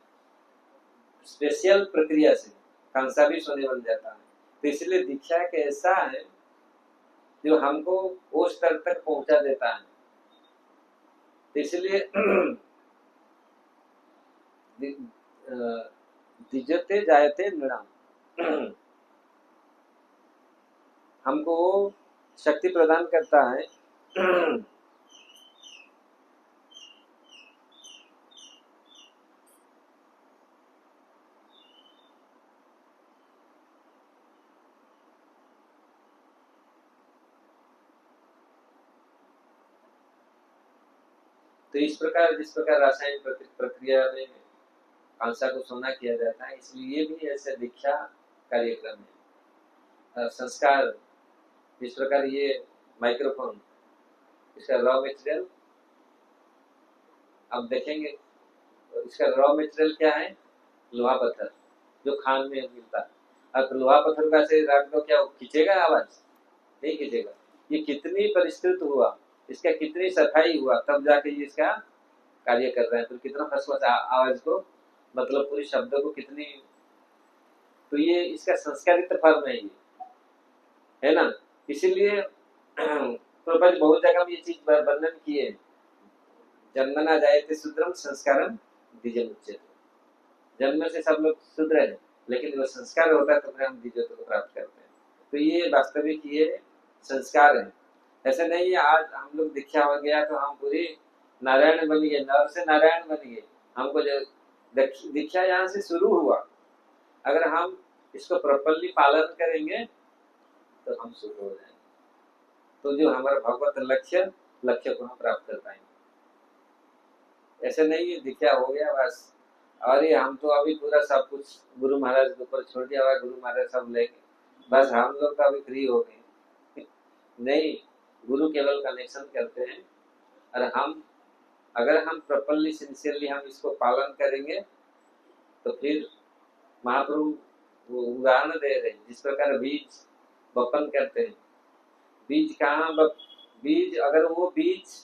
स्पेशल प्रक्रिया से कांसा भी सोने बन जाता है। तो इसलिए दीक्षा एक ऐसा है जो हमको उस स्तर तक पहुंचा देता है। तो इसलिए द्विजते जायते नृणाम, हमको शक्ति प्रदान करता है तो इस प्रकार जिस प्रकार रासायनिक प्रक्रिया में कांसा को सोना किया जाता है, इसलिए ये भी ऐसे दीक्षा कार्यक्रम है। संस्कार जिस प्रकार ये माइक्रोफोन, इसका रॉ मटेरियल आप देखेंगे, इसका रॉ मटेरियल क्या है, लोहा पत्थर जो खान में मिलता है। अब लोहा पत्थर का से रख दो, क्या खींचेगा आवाज? नहीं खींचेगा। ये कितनी परिष्कृत हुआ, इसका कितनी सफाई हुआ, तब जाके ये इसका कार्य कर रहा है। तो कितना फसफस आवाज को मतलब पूरी शब्दों को कितनी, तो ये इसका संस्कारित फर्म है ये, है ना। इसीलिए प्रभुपाद बहुत जगह में ये चीज वर्णन किए। जन्मना जायते शूद्रम संस्कारम द्विजमुच्यते। जन्म से सब लोग शूद्र हैं, लेकिन वो संस्कार होता है तो फिर हम द्विजत्व को प्राप्त करते हैं। तो ये वास्तविक ये संस्कार है। ऐसे नहीं है आज हम लोग दीक्षा हो गया तो हम पूरी नारायण बन गए, नर से नारायण बन गए। हमको जो दीक्षा यहाँ से शुरू हुआ, अगर हम इसको प्रॉपरली पालन करेंगे तो हम शुरू हो जाएंगे। तो जो हमारा भगवत लक्ष्य को हम प्राप्त कर पाएंगे। ऐसे नहीं है दीक्षा हो गया बस, अरे हम तो अभी पूरा सब कुछ गुरु महाराज के ऊपर छोड़ दिया हुआ, गुरु महाराज सब लेंगे, बस हम लोग का अभी फ्री हो गए। नहीं, गुरु केवल कनेक्शन करते हैं, और हम अगर हम प्रॉपरली सिंसियरली हम इसको पालन करेंगे तो फिर महाप्रभु उदाहरण दे रहे हैं। जिस प्रकार बीज बपन करते हैं, बीज कहाँ बीज अगर वो बीज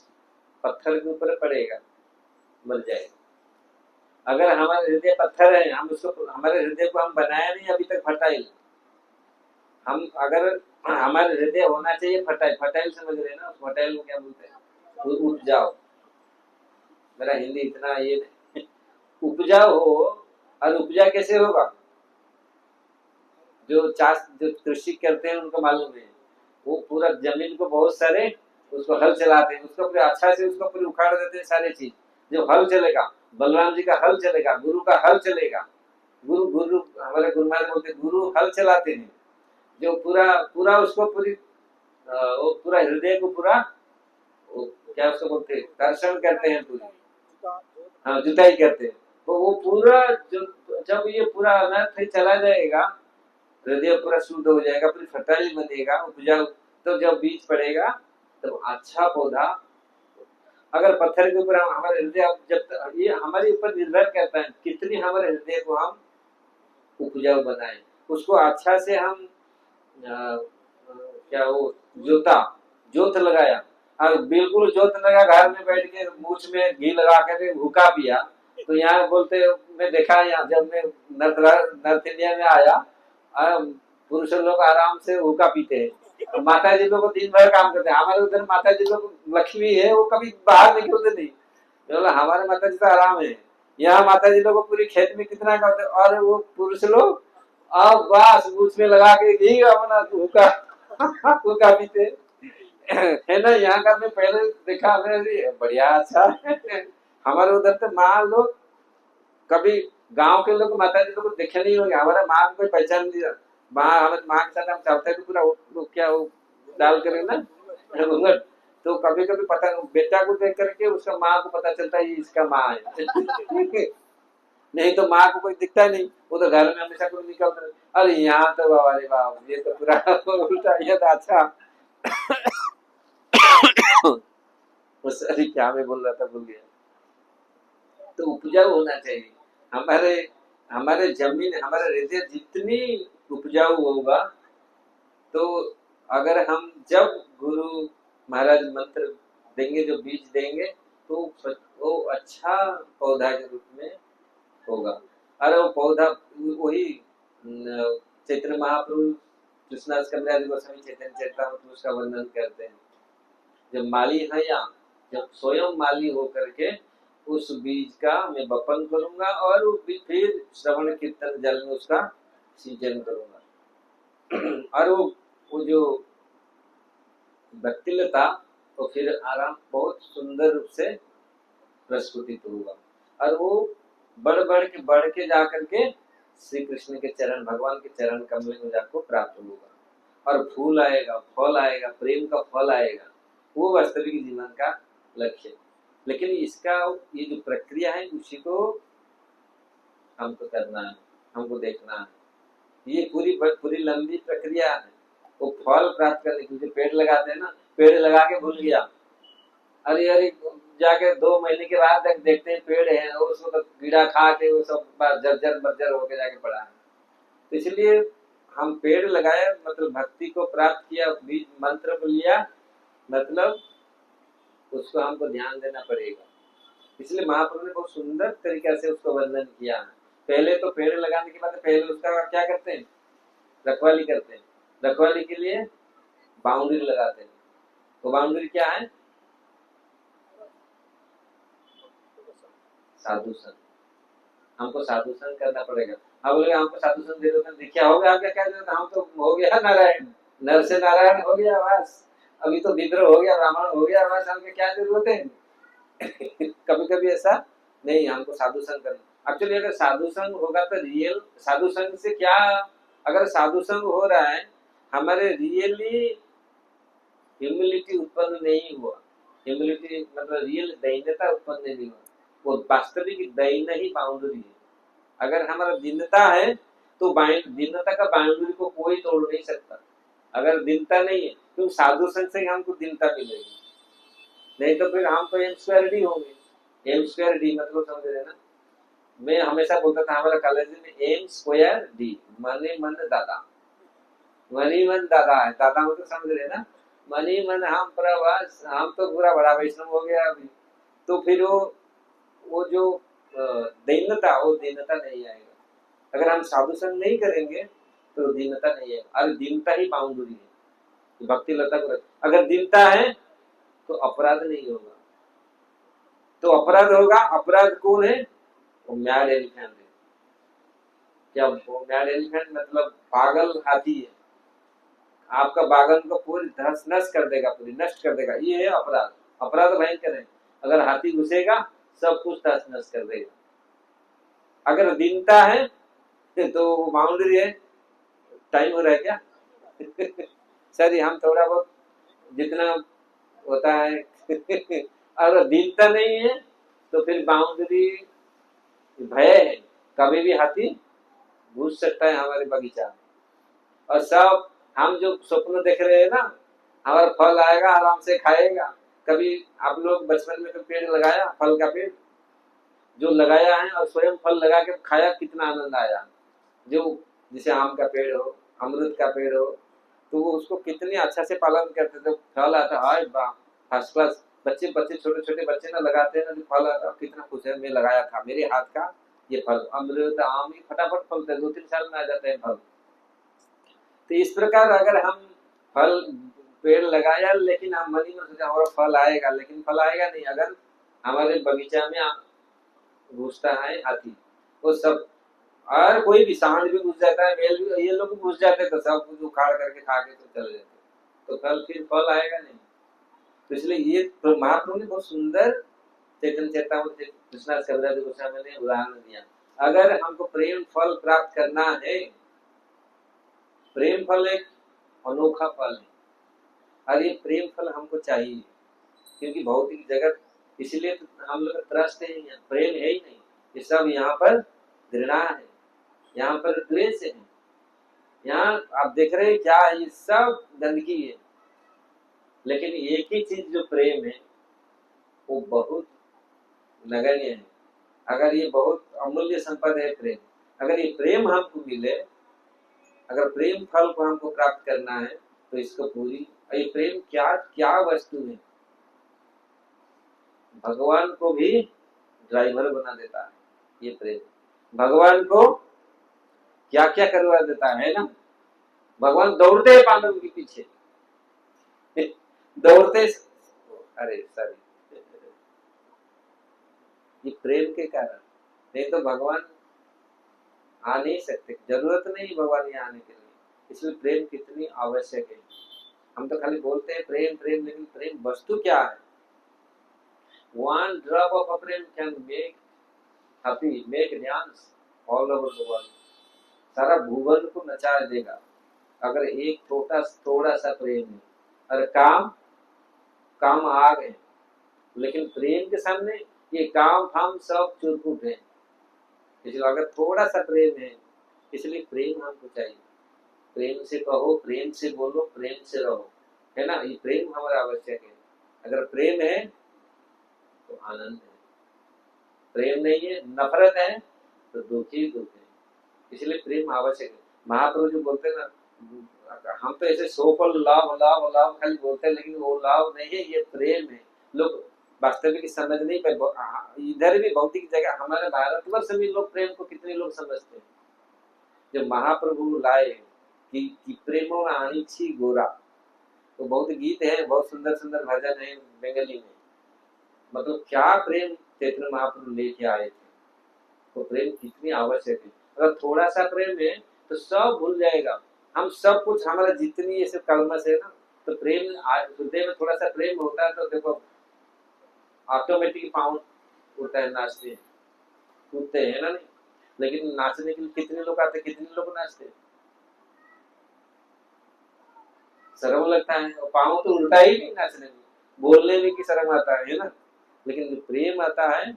पत्थर के ऊपर पड़ेगा मर जाएगा। अगर हमारे हृदय पत्थर है, हम उसको हमारे हृदय को हम बनाया नहीं अभी तक फर्टाइल, हम अगर हमारे हृदय होना चाहिए फर्टाइल, फर्टाइल समझ रहे हैं ना, फर्टाइल को क्या बोलते हैं, उपजाऊ। मेरा हिंदी इतना ये उपजाऊ हो, और उपजा कैसे होगा, जो कृषि करते हैं उनको मालूम है, वो पूरा जमीन को बहुत सारे उसको हल चलाते हैं, उसको पूरे अच्छा से उसको पूरी उखाड़ देते हैं सारी चीज। जो हल चलेगा, बलराम जी का हल चलेगा, गुरु का हल चलेगा। गुरु हमारे गुरु महाराज बोलते गुरु हल चलाते हैं, जो पूरा उसको पूरी वो पूरा हृदय को पूरा क्या उसको बोलते हैं, दर्शन करते हैं पूरी, हाँ जुताई करते हैं। तो वो पूरा जब ये पूरा अनर्थ चला जाएगा, हृदय पूरा शुद्ध हो जाएगा, पूरी फर्टाइल बनेगा, उपजाऊ, तो जब बीज पड़ेगा तो अच्छा पौधा। अगर पत्थर के ऊपर हमारे हृदय, जब ये हमारे ऊपर निर्भर करता है कितनी हमारे हृदय को हम उपजाऊ बनाए, उसको अच्छा से हम क्या वो जोत लगाया, और बिल्कुल जोत लगा, घर में बैठ के मूछ में घी लगा कर हुक्का पिया, तो यहाँ बोलते मैं देखा, यहाँ जब मैं नॉर्थ इंडिया में आया, पुरुष लोग आराम से हुक्का पीते हैं, माता जी लोग दिन भर काम करते हैं। हमारे उधर माता जी लोग लक्ष्मी है, वो कभी बाहर निकलते नहीं, हमारे माता जी तो आराम है। यहाँ माता जी लोग पूरी खेत में कितना करते, और वो पुरुष लोग अब बस मूछ में लगा के घी अपना हुक्का पीते है ना। यहाँ का मैं पहले देखा, बढ़िया अच्छा हमारे उधर तो माँ लोग, कभी गांव के लोग माता जी लोग देखे नहीं होंगे, हमारा माँ को कोई पहचान नहीं, माँ हमारे माँ के साथ हम चलते तो पूरा क्या वो डाल कर ना घूंघट, तो कभी कभी पता बेटा को देख करके उसका माँ को पता चलता है इसका माँ है नहीं तो माँ को कोई दिखता नहीं, वो तो घर में हमेशा कोई निकलता है। अरे यहाँ तो अरे बाप, ये तो पूरा उल्टा, ये तो अच्छा क्या मैं बोल रहा था, भूल गया। तो उपजाऊ होना चाहिए हमारे हमारे जमीन, हमारे हृदय जितनी उपजाऊ होगा, तो अगर हम जब गुरु महाराज मंत्र देंगे, जो बीज देंगे, तो वो अच्छा पौधा के रूप में होगा। और वो पौधा वही चैतन्य महाप्रभु कृष्णास कमराज गोस्वामी चैतन्य चरितामृत उसका वर्णन करते हैं। जब माली है, या जब स्वयं माली होकर के उस बीज का मैं वपन करूंगा, और फिर श्रवण कीर्तन जल में उसका सिंचन करूंगा, और वो जो व्यक्तिलता तो फिर आराम बहुत सुंदर रूप से प्रस्फुटित होगा, और वो बढ़ के जाकर के श्री कृष्ण के चरण, भगवान के चरण कमल में जाकर प्राप्त होगा, और फूल आएगा, फल आएगा, प्रेम का फल आएगा। वो वास्तविक जीवन का लक्ष्य। लेकिन इसका ये जो प्रक्रिया है उसी को हमको करना है, हमको देखना है। ये पूरी लंबी प्रक्रिया है। वो फल प्राप्त करने के लिए पेड़ लगाते हैं ना, पेड़ लगा के भूल गया, अरे जाके 2 महीने के बाद देखते हैं पेड़ है, उसको तो कीड़ा खा के वो सब जर्जर होके जाके पड़ा है। तो इसलिए हम पेड़ लगाए, मतलब भक्ति को प्राप्त किया, बीज मंत्र लिया, मतलब उसको हमको ध्यान देना पड़ेगा। इसलिए महाप्रभु ने बहुत सुंदर तरीके से उसको वर्णन किया है। पहले तो पेड़ लगाने के बाद पहले उसका क्या करते हैं, रखवाली करते हैं। रखवाली के लिए बाउंड्री लगाते हैं, वो बाउंड्री क्या है? साधु संग। हमको साधु संग करना पड़ेगा। हम बोले हमको साधु संग दे दो, क्या हो गया? आपका क्या दे दो? हम तो हो गया नारायण, नर से नारायण हो गया बस। अभी तो विद्रोह हो गया, ब्राह्मण हो गया बस, हमको क्या जरूरत है? कभी कभी ऐसा नहीं, हमको साधु संग करना। एक्चुअली अगर साधु संग होगा तो रियल साधु संग से क्या, अगर साधु संग हो रहा है, हमारे रियली ह्यूमिलिटी उत्पन्न नहीं हुआ। ह्यूमिलिटी मतलब रियल दैन्यता उत्पन्न नहीं हुआ, वो वास्तविक दैन्य ही बाउंड्री है। अगर हमारा दीनता है तो दीनता का बाउंड्री को कोई तोड़ नहीं सकता। अगर दीनता नहीं है तो साधु संग से हमको दीनता मिलेगी, नहीं तो फिर हम तो एम स्क्वायर डी होंगे। एम स्क्वायर डी मतलब समझ रहे ना? मैं हमेशा बोलता था हमारे कॉलेज में एम स्क्वायर डी, मनी मन दादा। मनी मन दादा है, दादा मतलब समझ रहे ना? मनी मन हम प्रवास, हम तो पूरा बड़ा वैष्णव हो गया अभी। तो फिर वो जो दीनता, वो दीनता नहीं आएगा। अगर हम साधु संग नहीं करेंगे तो दीनता नहीं आएगा। और दीनता ही बाउंड्री है। भक्ति लता को अगर दीनता है तो अपराध नहीं होगा। तो अपराध होगा, अपराध कौन है? वो मैड एलिफेंट है। क्या वो मैड एलिफेंट मतलब पागल हाथी है। आपका बागन को पूरी धस नष्ट कर देगा, पूरी नष्ट कर देगा। ये है अपराध। अपराध भयंकर है। अगर हाथी घुसेगा सब कुछ धस नष्ट कर देगा। अगर दीनता है तो बाउंड्री है। टाइम हो रहा है क्या? सर हम थोड़ा बहुत जितना होता है अगर दीनता नहीं है तो फिर बाउंड्री भय है। कभी भी हाथी घुस सकता है हमारे बगीचा। और सब हम जो स्वप्न देख रहे हैं ना, हमारा फल आएगा, आराम से खाएगा। कभी आप लोग बचपन में तो पेड़ लगाया, फल का पेड़ जो लगाया है और स्वयं फल लगा के खाया, कितना आनंद आया। जो जैसे आम का पेड़ हो, अमरूद का पेड़ हो, तो वो उसको कितने अच्छा से पालन करते थे। फल आता है फर्स्ट क्लास। बच्चे बच्चे छोटे छोटे बच्चे ना लगाते हैं ना, फल आता कितना खुश है, मैं लगाया था, मेरे हाथ का ये फल। अमरूद आम ही फटाफट फलते हैं, 2-3 साल में आ जाते हैं फल। तो इस प्रकार अगर हम फल पेड़ लगाया लेकिन हम मन ही में सोचा हमारा फल आएगा, लेकिन फल आएगा नहीं। अगर हमारे बगीचा में घुसता है हाथी, वो सब, और कोई भी सांड भी घुस जाता है, मेल भी, ये लोग घुस जाते तो सब कुछ उखाड़ करके खा के तो चले जाते, तो कल फिर फल आएगा नहीं। तो इसलिए ये तो महाप्रभु ने बहुत सुंदर चैतन्य चेतावनी कृष्णा शबराज गोस्वामी ने उदाहरण दिया। अगर हमको प्रेम फल प्राप्त करना है, प्रेम फल एक अनोखा फल है, और ये प्रेम फल हमको चाहिए, क्योंकि भौतिक जगत, इसलिए तो हम लोग त्रस्त है, प्रेम है ही नहीं। ये सब यहाँ पर घृणा है, यहाँ पर द्वेष है। यहाँ आप देख रहे हैं क्या है, ये सब गंदगी है। लेकिन एक ही चीज जो प्रेम है वो बहुत नगण्य है। अगर ये बहुत अमूल्य संपदा है प्रेम, अगर ये प्रेम हमको मिले, अगर प्रेम फल को हमको प्राप्त करना है तो इसको पूरी, ये प्रेम क्या क्या वस्तु है। भगवान को भी ड्राइवर बना देता है ये प्रेम। भगवान को क्या क्या करवा देता है ना। भगवान दौड़ते हैं पांडव के पीछे, दौड़ते, अरे सॉरी, ये प्रेम के कारण, नहीं तो भगवान आ नहीं सकते, जरूरत नहीं भगवान यहाँ आने के लिए। इसलिए प्रेम कितनी आवश्यक है। हम तो खाली बोलते हैं प्रेम प्रेम, लेकिन प्रेम वस्तु क्या है? One drop of a Prem can make happy, make dance all over the world. सारा भुवन को नचा देगा अगर एक थोड़ा सा प्रेम है। और काम आग है, लेकिन प्रेम के सामने ये काम फाम सब चुरकुट है। इसलिए अगर थोड़ा सा प्रेम है, इसलिए प्रेम हमको चाहिए। प्रेम से कहो, प्रेम से बोलो, प्रेम से रहो, है ना। ये प्रेम हमारा आवश्यक है। अगर प्रेम है तो आनंद है, प्रेम नहीं है, नफरत है तो दुख ही दुख है। इसलिए प्रेम आवश्यक है। महाप्रभु जो बोलते हैं ना, हम तो ऐसे सोपल लाभ लाभ लाभ खाली बोलते हैं, लेकिन वो लाभ नहीं है, ये प्रेम है। लोग वास्तविक समझ नहीं पाए। इधर भी भौतिक जगह, हमारे भारतवर्ष में लोग प्रेम को कितने लोग समझते हैं। जब महाप्रभु लाए कि प्रेमो आनी छी गोरा, तो बहुत गीत है, बहुत सुंदर सुंदर भजन है बंगाली में। मतलब क्या प्रेम चैतन्य महाप्रभु लेके आए थे, तो प्रेम कितनी आवश्यक है। अगर थोड़ा सा प्रेम है तो सब भूल जाएगा, हम सब कुछ, हमारा जितनी ये सब कलमश है ना, तो प्रेम हृदय में थोड़ा सा प्रेम होता है तो देखो ऑटोमेटिक पाँव उठता है, नाचते हैं कूदते हैं ना। नहीं, लेकिन नाचने के लिए कितने लोग आते, कितने लोग नाचते हैं, शर्म लगता है, और पाँव तो उल्टा ही नहीं नाचने में, बोलने में की शर्म आता है ना। लेकिन जो प्रेम आता है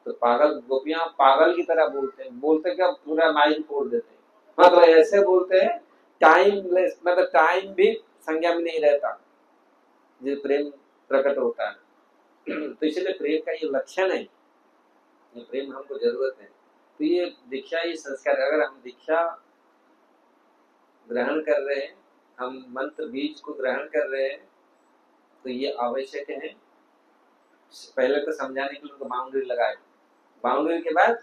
तो पागल गोपियां पागल की तरह बोलते हैं, बोलते क्या पूरा माइंड फोड़ देते हैं, मतलब ऐसे बोलते हैं टाइम लेस, मतलब टाइम भी संज्ञा में नहीं रहता जो प्रेम प्रकट होता है। तो इसलिए प्रेम का ये लक्षण है, ये प्रेम हमको जरूरत है। तो ये दीक्षा, ये संस्कार, अगर हम दीक्षा ग्रहण कर रहे हैं, हम मंत्र बीज को ग्रहण कर रहे हैं, तो ये आवश्यक है। पहले तो समझाने के लिए बाउंड्री लगाए, बाउंड्री के बाद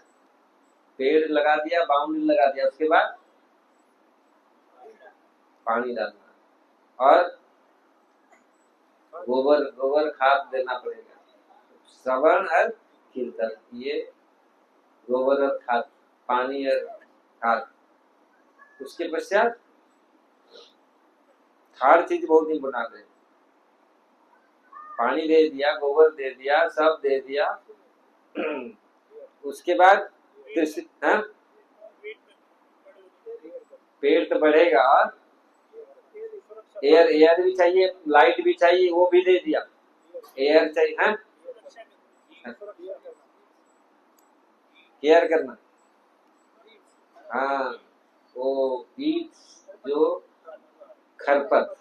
पेड़ लगा दिया, बाउंड्री लगा दिया, उसके बाद पानी डालना और गोबर गोबर खाद देना पड़ेगा। श्रवण और कीर्तन, ये गोबर और खाद, पानी और खाद। उसके पश्चात थर्ड चीज बहुत इम्पोर्टेंट है, पानी दे दिया, गोबर दे दिया, सब दे दिया। उसके बाद पेड़ तो बढ़ेगा, एयर एयर भी चाहिए, लाइट भी चाहिए, वो भी दे दिया, एयर चाहिए है, केयर करना। हाँ, वो बीज जो खरपत,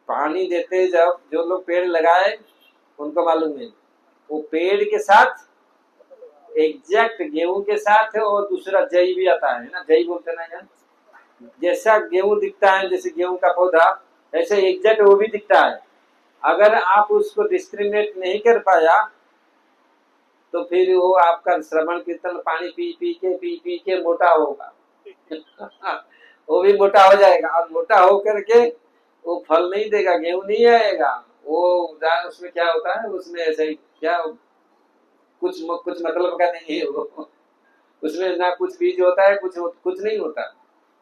पानी देते जब जो लोग पेड़ लगाए उनको मालूम है, वो पेड़ के साथ एग्जैक्ट गेहूं के साथ है, और दूसरा जई भी आता है ना, जई बोलते ना यार, जैसा गेहूं दिखता है, जैसे गेहूं का पौधा, ऐसे एग्जैक्ट वो भी दिखता है। अगर आप उसको डिस्क्रिमिनेट नहीं कर पाया तो फिर वो आपका श्रवण कीर्तन पानी पी पी के मोटा होगा। वो भी मोटा हो जाएगा, और मोटा हो करके वो फल नहीं देगा, गेहूं नहीं आएगा। वो उसमें क्या होता है, उसमें ऐसे ही क्या कुछ मतलब का नहीं है वो, उसमें ना कुछ बीज होता है, कुछ नहीं होता,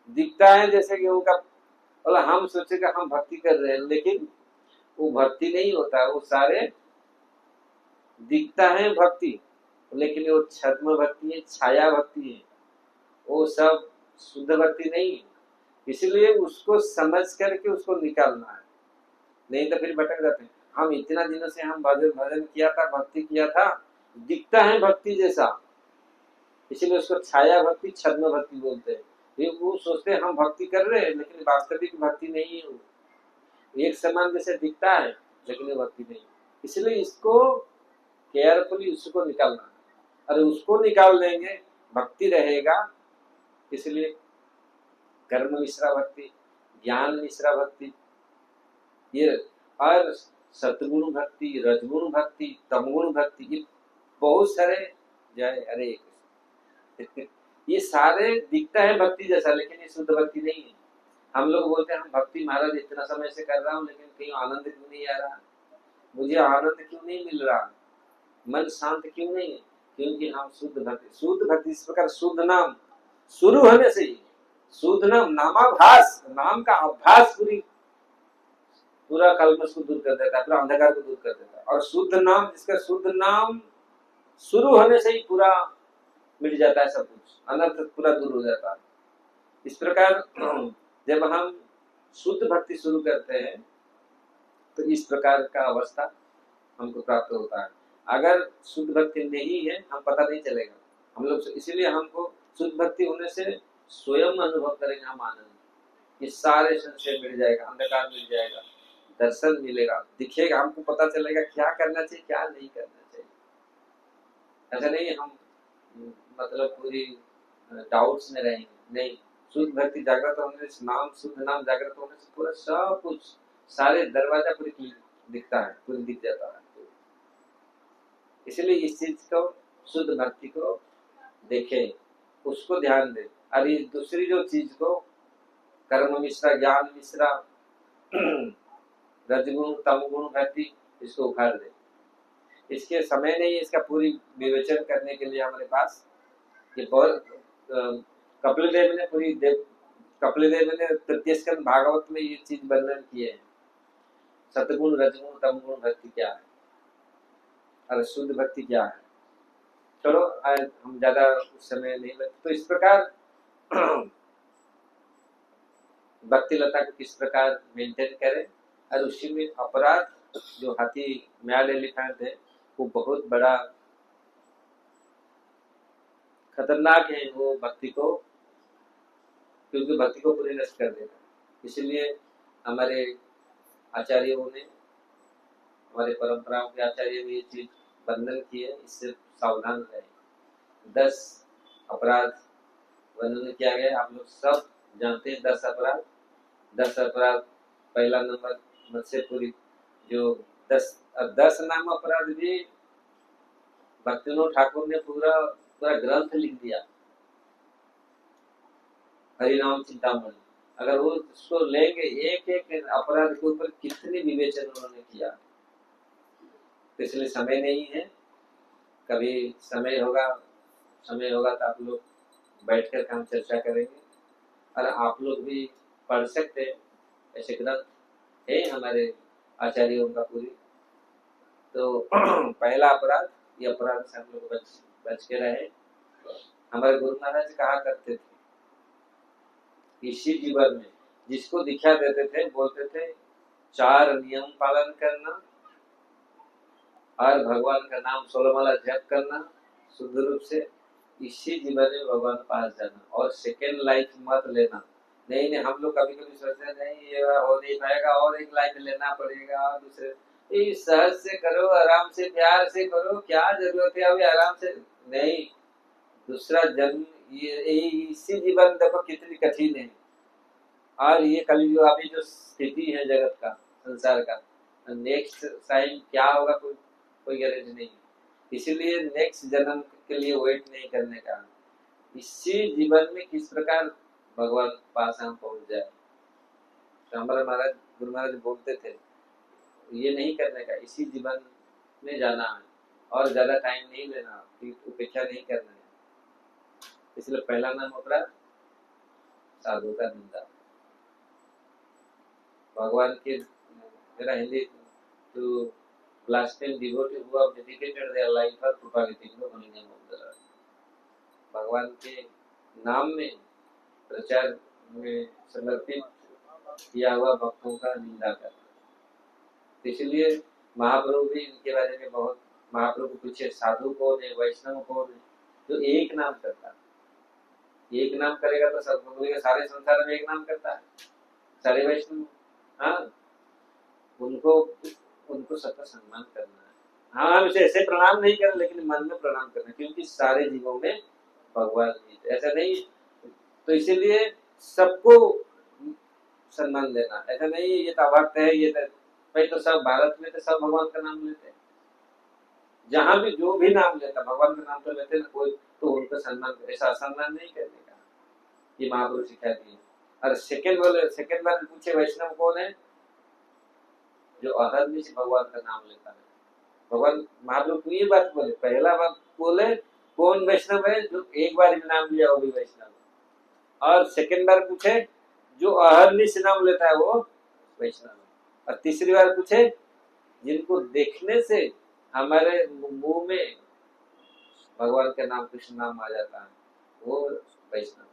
दिखता है जैसे गेहूं का। मतलब हम सोचेगा हम भक्ति कर रहे हैं, लेकिन वो भक्ति नहीं होता, वो सारे दिखता है भक्ति, लेकिन वो छद्म भक्ति है, छाया भक्ति है, वो सब शुद्ध भक्ति नहीं है। इसलिए उसको समझ करके उसको निकालना है, नहीं तो फिर भटक जाते हैं। हम इतना दिनों से हम भजन भजन किया था, भक्ति किया था, दिखता है भक्ति जैसा, इसीलिए उसको छाया भक्ति, छद्म भक्ति बोलते हैं। वो सोचते हैं हम भक्ति कर रहे हैं, लेकिन वास्तविक भक्ति नहीं है, वो एक समान जैसे दिखता है लेकिन भक्ति नहीं। इसलिए इसको केयरफुली उसको निकालना, अरे उसको निकाल देंगे भक्ति रहेगा। इसलिए कर्म मिश्रा भक्ति, ज्ञान मिश्रा भक्ति, ये और सतगुण भक्ति, रजगुण भक्ति, तमगुण भक्ति, ये बहुत सारे, जय हरे कृष्ण, ये सारे दिखता है भक्ति जैसा, लेकिन ये शुद्ध भक्ति नहीं है। हम लोग बोलते हैं हम भक्ति महाराज इतना समय से कर रहा हूँ, लेकिन कहीं आनंद क्यों नहीं आ रहा, मुझे आनंद क्यों नहीं मिल रहा, मन शांत क्यों नहीं है, क्योंकि हम शुद्ध भक्ति इस प्रकार शुद्ध नाम शुरू होने से ही, शुद्ध नाम, नामाभास, नाम का अभ्यास पूरा कल्मश को दूर कर देता है, पूरा अंधकार को दूर कर देता है। और शुद्ध नाम, जिसका शुद्ध नाम शुरू होने से ही पूरा मिट जाता है, सब कुछ अनर्थ पूरा दूर हो जाता है। इस प्रकार जब हम शुद्ध भक्ति शुरू करते हैं तो इस प्रकार का अवस्था हमको प्राप्त होता है। अगर शुद्ध भक्ति नहीं है, हम पता नहीं चलेगा हम लोग, इसीलिए हमको शुद्ध भक्ति होने से स्वयं अनुभव करेंगे हम आनंद, ये सारे संशय मिल जाएगा, अंधकार मिल जाएगा, दर्शन मिलेगा, दिखेगा, हमको पता चलेगा क्या करना चाहिए क्या नहीं करना चाहिए। ऐसा नहीं हम मतलब पूरी डाउट्स में रहेंगे, नहीं, शुद्ध भक्ति जागृत होने से, नाम शुद्ध नाम जागृत होने से पूरा सब कुछ, सारे दरवाजा पूरी दिखता है, पूरी दिख जाता है। इसलिए इस चीज को, शुद्ध भक्ति को देखें, उसको ध्यान दें। और ये दूसरी जो चीज को कर्म मिश्रा, ज्ञान मिश्रा, रजगुण तमगुण भक्ति, इसको उखाड़ दे। इसके समय नहीं है इसका पूरी विवेचन करने के लिए हमारे पास। ये बहुत कपिलदेव ने तृतीय स्कंद भागवत में ये चीज वर्णन किए हैं। सतगुण, रजगुण, तमगुण भक्ति क्या है और शुद्ध भक्ति क्या है। चलो आज हम ज्यादा उस समय नहीं लगते। तो इस प्रकार भक्ति लता को किस प्रकार मेंटेन करें, और उसी में अपराध जो हाथी मैल एलिफेंट है वो बहुत बड़ा खतरनाक है वो भक्ति को, क्योंकि भक्ति को पूरी नष्ट कर देगा। इसलिए हमारे आचार्यों ने, हमारे परंपराओं के आचार्य ने ये चीज वर्णन की है, इससे सावधान रहे। 10 अपराध वर्णन किया गया, आप लोग सब जानते हैं। 10 अपराध। पहला नंबर मत्स्यपुरी, जो 10 नाम अपराध भी भक्तिविनोद ठाकुर ने पूरा ग्रंथ लिख दिया, हरिनाम चिंतामणि। अगर वो उसको लेंगे एक एक अपराध के ऊपर कितनी विवेचन उन्होंने किया। तो इसलिए समय नहीं है, कभी समय होगा तो आप लोग बैठकर हम चर्चा करेंगे। और आप लोग भी पढ़ सकते हैं, ऐसे ग्रंथ है हमारे आचार्यों का पूरी। तो पहला अपराध, ये अपराध से हम लोग बच के रहे। हमारे गुरु महाराज कहा करते थे, इसी जीवन में जिसको दीक्षा देते थे बोलते थे 4 नियम पालन करना और भगवान का नाम 16 माला जप करना शुद्ध रूप से, इसी जीवन में भगवान पास जाना, और सेकेंड लाइफ मत लेना। नहीं, हम लोग कभी कभी सोचते हैं नहीं ये हो नहीं पाएगा, और एक लाइफ लेना पड़ेगा, और दूसरे सहज से करो, आराम से प्यार से करो, क्या जरूरत है अभी आराम से। नहीं, दूसरा जन्म ये इसी जीवन देखो कितनी कठिन है। और ये कलयुग अभी जो स्थिति है जगत का, संसार का, नेक्स्ट टाइम क्या होगा कोई गारंटी नहीं। इसीलिए नेक्स्ट जन्म के लिए वेट नहीं करने का, इसी जीवन में किस प्रकार भगवान पास हम पहुंच जाए। तो हमारे महाराज गुरु महाराज बोलते थे ये नहीं करने का, इसी जीवन में जाना है और ज्यादा टाइम नहीं लेना, उपेक्षा नहीं करना है। इसलिए पहला नाम अपराध साधु का निंदा। भगवान के मेरा Hindi to blaspheme devotee who have dedicated their life for propagating the holy name of the Lord. भगवान के नाम में प्रचार में समर्पित किया हुआ भक्तों का निंदा करना। इसलिए महाप्रभु भी इनके बारे में बहुत, महाप्रभु को पूछे साधु कौन है, वैष्णव कौन है, जो एक नाम करता। एक नाम करेगा तो सब बोलेगा सारे संसार में एक नाम करता है, सारे वैष्णव। हाँ, उनको सबका सम्मान करना है। हाँ, उसे ऐसे प्रणाम नहीं करना, लेकिन मन में प्रणाम करना, क्योंकि सारे जीवों में भगवान ही, ऐसा नहीं। तो इसीलिए सबको सम्मान देना, ऐसा नहीं ये तो भक्त है, ये भाई तो सब भारत में तो सब भगवान का नाम लेते हैं, जहां भी जो भी नाम लेता भगवान का नाम तो लेते ना कोई, तो उनको सम्मान, ऐसा असम्मान नहीं करने का, ये महापुरुष सिखा दिए। और सेकंड बार पूछे वैष्णव कौन है, जो अहरनिश से भगवान का नाम लेता है। भगवान महाप्रभु ये बात बोले, पहला बात बोले कौन वैष्णव है, जो एक बार नाम लिया वो भी वैष्णव। और सेकंड बार पूछे जो अहरनिश नाम लेता है वो वैष्णव। और तीसरी बार पूछे जिनको देखने से हमारे मुंह में भगवान का नाम, कृष्ण नाम आ जाता है, वो वैष्णव।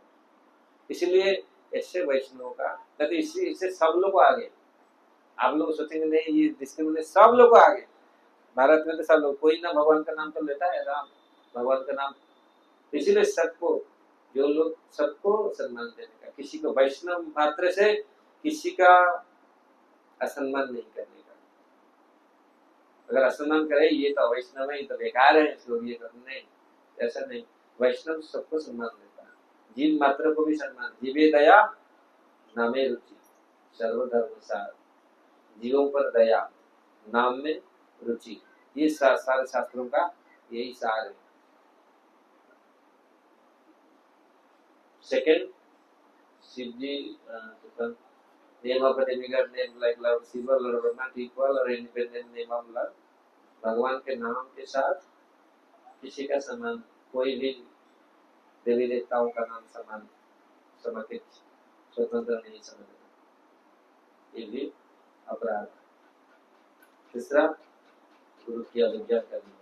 इसलिए ऐसे वैष्णव का, नहीं इससे सब लोग आगे। आप लोग सोचेंगे नहीं ये डिस्क्रिमिनेशन, सब लोग आगे भारत में तो सब लोग, कोई ना भगवान का नाम तो लेता है, राम भगवान का नाम। इसीलिए सबको, जो लोग, सबको सम्मान देने का, किसी को वैष्णव मात्र से किसी का असम्मान नहीं करने का। अगर असम्मान करे ये तो वैष्णव है, ये तो बेकार है, इसको ये नहीं, ऐसा नहीं। वैष्णव सबको सम्मान देता है, जीव मात्र को भी सम्मान। जीवे दया नामे रुचि सर्वधर्म सार, जीवों पर दया, नाम में रुचि, ये सारे शास्त्रों का यही सार है। शिव जी different name of a demigod name like Lord Shiva, Lord Brahma equal or independent name of Lord. भगवान के नाम के साथ किसी का समान कोई भी देवी देवताओं का नाम समान समर्पित स्वतंत्र नहीं समझना, ये भी अपराध। तीसरा, गुरु की अवज्ञा करना।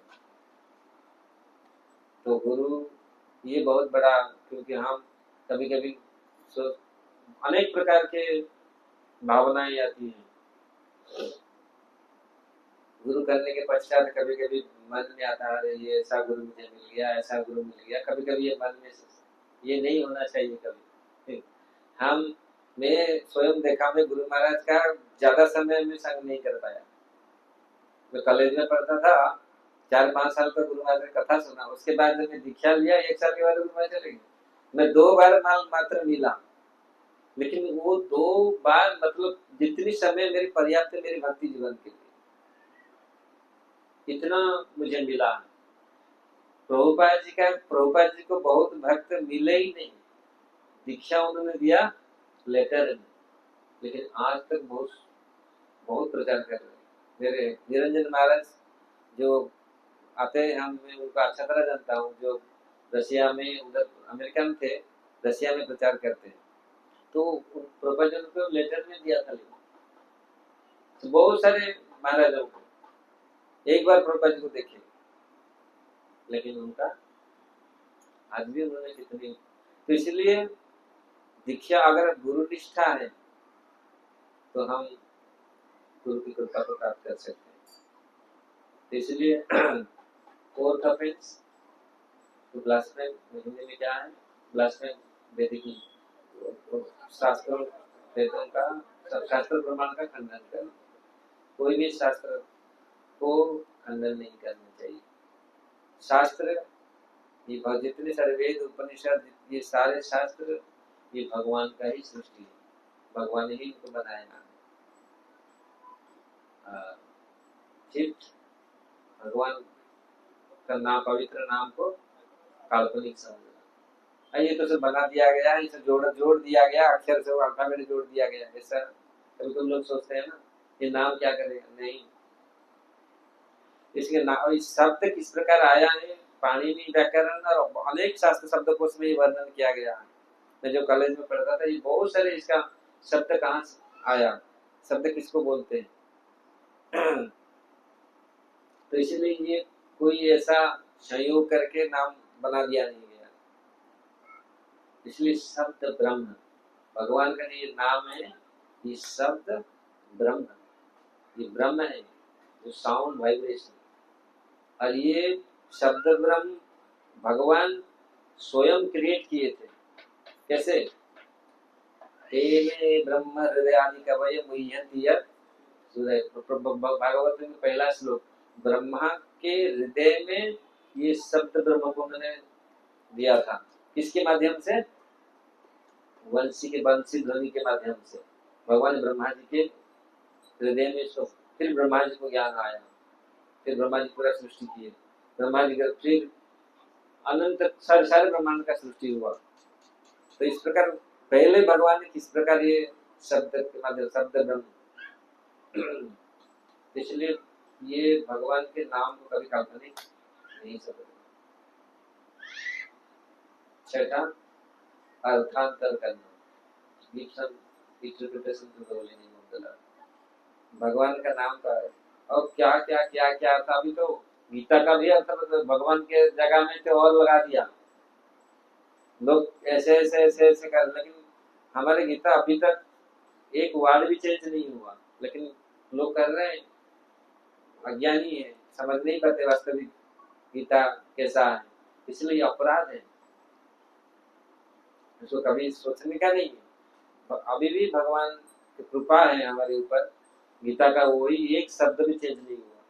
तो गुरु ये बहुत बड़ा, क्योंकि हम कभी कभी अनेक प्रकार के भावनाएं आती हैं गुरु करने के पश्चात। कभी कभी मन में आता है ये ऐसा गुरु मुझे मिल गया, ऐसा गुरु मिल गया। कभी कभी ये मन में ये नहीं होना चाहिए। कभी मैं स्वयं देखा, मैं गुरु महाराज का ज्यादा समय में संग नहीं कर पाया। मैं कॉलेज में पढ़ता था, 4-5 साल तक गुरु महाराज की कथा सुना। उसके बाद जब मैं दीक्षा लिया 1 साल के बाद गुरु महाराज चले गए। मैं 2 बार मात्र मिला, लेकिन वो 2 बार मतलब जितनी समय मेरी पर्याप्त मेरी भक्ति जीवन के लिए, इतना मुझे मिला। प्रभुपाद जी को बहुत भक्त मिले ही नहीं। दीक्षा उन्होंने दिया लेटर में, लेकिन आज तक बहुत प्रचार कर रहे हैं। मेरे निरंजन महाराज जो आते हैं, मैं उनको अच्छा तरह जानता हूँ, जो रशिया में, उधर अमेरिका में थे, रशिया में प्रचार करते हैं। तो प्रभुपाद जी को लेटर में दिया था। तो बहुत सारे महाराजों को एक बार प्रभुपाद जी को देखे, लेकिन उनका आज भी उन्होंने कितनी। तो इसलिए दीक्षा अगर गुरु निष्ठा है तो हम गुरु की कृपा को प्राप्त कर सकते हैं। तो इसलिए फोर्थ ऑफेंस तो ब्लास्फेमी हिंदी में क्या है? ब्लास्फेमी वैदिक शास्त्रों वेदों का शास्त्र प्रमाण का खंडन करना। कोई भी शास्त्र को खंडन नहीं करना चाहिए। शास्त्र ये जितने सारे वेद उपनिषद, ये सारे शास्त्र ये भगवान का ही सृष्टि है, भगवान ही इनको बनाया। चित्त भगवान का नाम, पवित्र नाम को काल्पनिक समझना। ये तो सब बना दिया गया, इसे जोड़ दिया गया, अक्षर से अल्फाबेट जोड़ दिया गया। ऐसा कभी तुम लोग सोचते हैं ना, ये नाम क्या करेगा? नहीं, इसके नाम, इस शब्द किस प्रकार आया है, पाणिनि व्याकरण और अनेक शास्त्र शब्दकोश में वर्णन किया गया है। मैं जो कॉलेज में पढ़ता था, ये बहुत सारे इसका शब्द कहाँ से आया, शब्द किसको बोलते हैं। तो इसलिए ये कोई ऐसा संयोग करके नाम बना दिया नहीं गया। इसलिए शब्द ब्रह्म, भगवान का ये नाम है, ये शब्द ब्रह्म, ये ब्रह्म है जो साउंड वाइब्रेशन। और ये शब्द ब्रह्म भगवान स्वयं क्रिएट किए थे। कैसे? ब्रह्म हृदयानि कवये मुह्यन्ति यत् सूरय। भागवत में पहला श्लोक, ब्रह्मा के हृदय में ये शब्द ब्रह्म को मैंने दिया था। किसके माध्यम से? वंशी के बंशी ध्वनि के माध्यम से भगवान ब्रह्मा जी के हृदय में इसको, फिर ब्रह्मा जी को ज्ञान आया, फिर ब्रह्मा जी पूरा सृष्टि किए। ब्रह्मा जी का फिर अनंत सारे ब्रह्मांड का सृष्टि हुआ। तो इस प्रकार पहले भगवान ने किस प्रकार ये शब्द के माध्यम, शब्द ब्रह्म। इसलिए ये भगवान के नाम को कभी काल्पनिक नहीं समझना। छठा, अर्थांतर करना, भगवान का नाम का है और क्या क्या क्या क्या था। अभी तो गीता का भी अर्थ मतलब भगवान के जगह में तो और लगा दिया लोग, ऐसे ऐसे ऐसे ऐसे कर। लेकिन हमारे गीता अभी तक एक वर्ड भी चेंज नहीं हुआ, लेकिन लोग कर रहे हैं, अज्ञानी है, समझ नहीं पाते वास्तविक गीता कैसा है। इसलिए अपराध है, इसको कभी सोचने का नहीं है। अभी भी भगवान की कृपा है हमारे ऊपर, गीता का वही एक शब्द भी चेंज नहीं हुआ।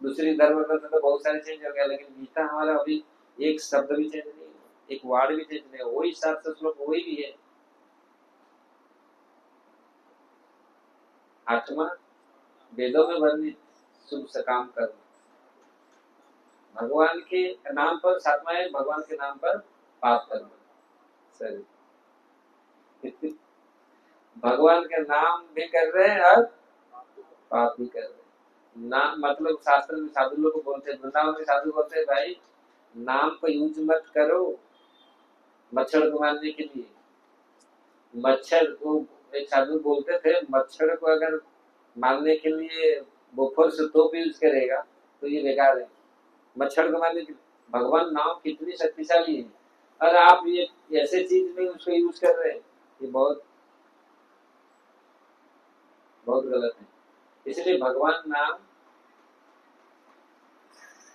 दूसरी धर्म में तो बहुत सारे चेंज हो गया, लेकिन गीता हमारा अभी एक शब्द भी चेंज नहीं हुआ, एक वर्ड भी चेंज नहीं हुआ, वही 700 श्लोक वही भी है। 8वां, वेदों में वर्णित शुभ सकाम कर्म, भगवान के नाम पर। 7वां है भगवान के नाम पर पाप करना। सही, भगवान के नाम भी कर रहे हैं और पाप भी कर रहे हैं। नाम मतलब शास्त्र में साधु लोग बोलते हैं, वृंदावन के साधु बोलते हैं भाई नाम को यूज मत करो मच्छर को मारने के लिए। मच्छर को एक साधु बोलते थे मच्छर को अगर मारने के लिए बुफर से तोप यूज करेगा तो ये बेकार है। मच्छर को मारने के भगवान नाम कितनी शक्तिशाली है और आप ये ऐसे चीज में उसको यूज कर रहे हैं, ये बहुत बहुत गलत है। इसलिए भगवान नाम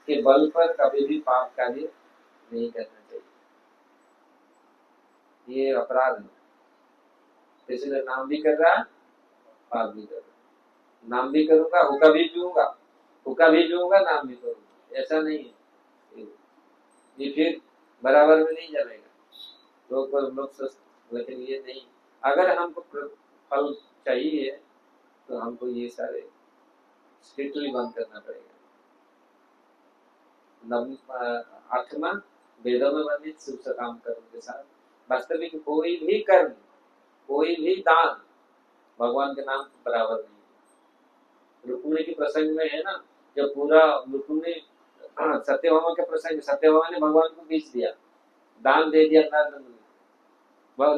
के बल पर कभी भी पाप कार्य नहीं करना चाहिए, ये अपराध है। इसलिए नाम भी कर रहा पाप भी कर रहा। नाम भी करूंगा हुक्का भी पीऊंगा नाम भी करूंगा, ऐसा नहीं है। ये फिर बराबर में नहीं चलेगा। लोग लेकिन ये नहीं, अगर हमको फल चाहिए तो हमको ये सारे स्ट्रिक्टली बंद करना पड़ेगा। आठवां वेदों में वर्णित शुभ काम कर्म के साथ वास्तविक कोई भी कर्म कोई भी दान भगवान के नाम बराबर नहीं। रुक्मिणी के प्रसंग में है ना, जब पूरा रुक्मिणी सत्यभामा के प्रसंग, सत्यभामा ने भगवान को बेच दिया, दान दे दिया नारद मुनि।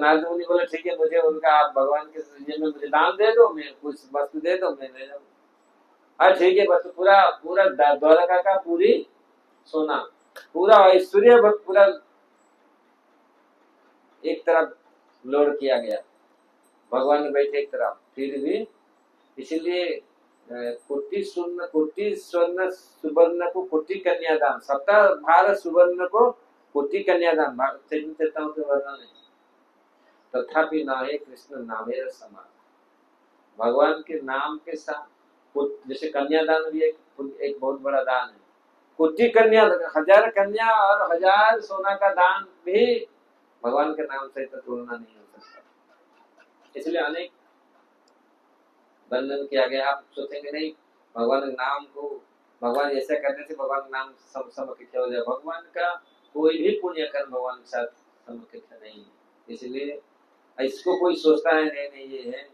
नारद मुनि बोले ठीक है मुझे उनका आप भगवान के में मुझे दान दे दो, मैं कुछ वस्तु दे दो, मैं ले जाऊँ। हाँ ठीक है, बस पूरा पूरा द्वारका का पूरी सोना पूरा ऐश्वर्य पूरा एक तरफ लोड किया गया, भगवान ने बैठे एक तरफ, फिर भी इसीलिए कोटि स्वर्ण सुवर्ण को कोटि कन्यादान, सप्ताह भारत सुवर्ण को कोटि कन्यादान चेताओं के वर्णन है। तथापि नाहे कृष्ण नामेर समान, भगवान के नाम के साथ जैसे कन्यादान भी एक बहुत बड़ा दान है। कोटि कन्या, 1000 कन्या और 1000 सोना का दान भी भगवान के नाम से तुलना नहीं हो सकता। इसलिए अनेक वर्णन किया गया। आप सोचेंगे नहीं भगवान नाम को, भगवान ऐसा करने से भगवान का नाम समकक्ष हो जाए। भगवान का कोई भी पुण्य कर्म भगवान के साथ समकक्ष नहीं है। इसलिए इसको कोई सोचता है नहीं ये है,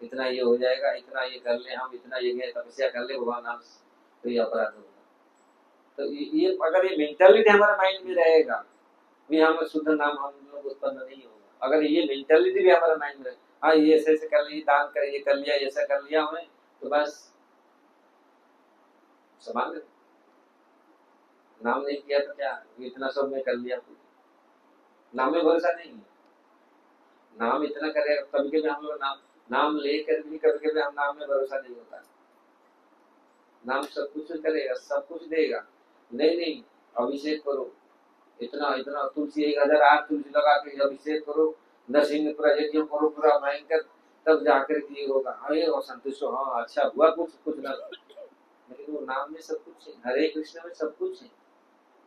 इतना ये हो जाएगा, इतना ये कर ले, हम इतना ये तपस्या कर ले भगवान नाम, तो ये अपराध होगा। तो ये अगर ये मेंटालिटी हमारे माइंड में रहेगा भी हम शुद्ध नाम हम लोग उत्पन्न नहीं होगा। अगर ये मेंटालिटी भी हमारे माइंड में, हाँ ये ऐसे कर लिया, दान कर ये कर लिया, ऐसा कर लिया हमने, तो बस समान नाम नहीं किया तो क्या इतना सब में कर लिया, नाम में भरोसा नहीं है। नाम इतना करेगा कभी कभी हम लोग नाम लेकर भी कभी कभी हम नाम में भरोसा नहीं होता। नाम सब कुछ करेगा, सब कुछ देगा, नहीं अभिषेक करो, इतना इतना तुलसी 1008 तुलसी लगा के अभिषेक करो, नरसिंह यज्ञ करो पूरा भयंकर, तब जाकर के होगा। अरे और संतुष्ट हो, हाँ अच्छा हुआ, कुछ ना, लेकिन वो नाम में सब कुछ है, हरे कृष्ण में सब कुछ है।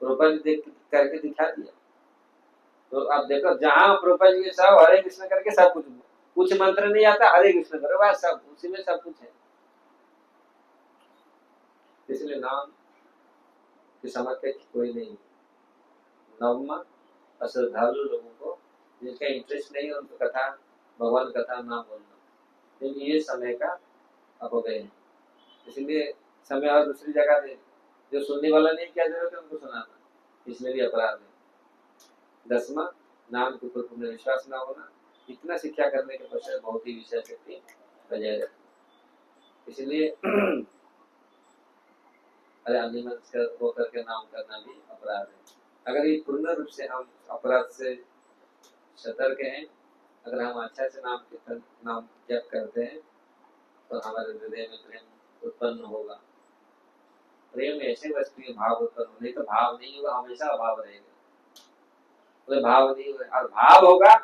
प्रोपर देख करके दिखा दिया। तो आप देखो जहाँ प्रोपर जी सब हरे कृष्ण करके सब कुछ मंत्र नहीं आता, हरे कृष्ण करो बस, सब उसी में सब कुछ है। इसलिए नाम के समकक्ष कोई नहीं। नवमा अश्रद्धालु लोगों को जिनका इंटरेस्ट नहीं है उनको कथा भगवान कथा ना बोलना, क्योंकि ये समय का अपव्यय है। इसलिए समय और दूसरी जगह दे, जो सुनने वाला नहीं क्या जरूरत है उनको सुनाना, इसमें भी अपराध है। 10वां नाम के ऊपर पूर्ण विश्वास न होना, इतना शिक्षा करने के पश्चात बहुत ही विषय शक्ति बजाय रखना। इसलिए अरे अन्य होकर के नाम करना भी अपराध है। अगर ये पूर्ण रूप से हम अपराध से सतर्क हैं, अगर हम अच्छा से नाम जप करते हैं तो हमारे हृदय में प्रेम उत्पन्न होगा। प्रेम ऐसे वस्तु में भाव उत्पन्न हो, नहीं तो भाव नहीं होगा, हमेशा अभाव रहेगा। तो भाव नहीं होगा और भाव होगा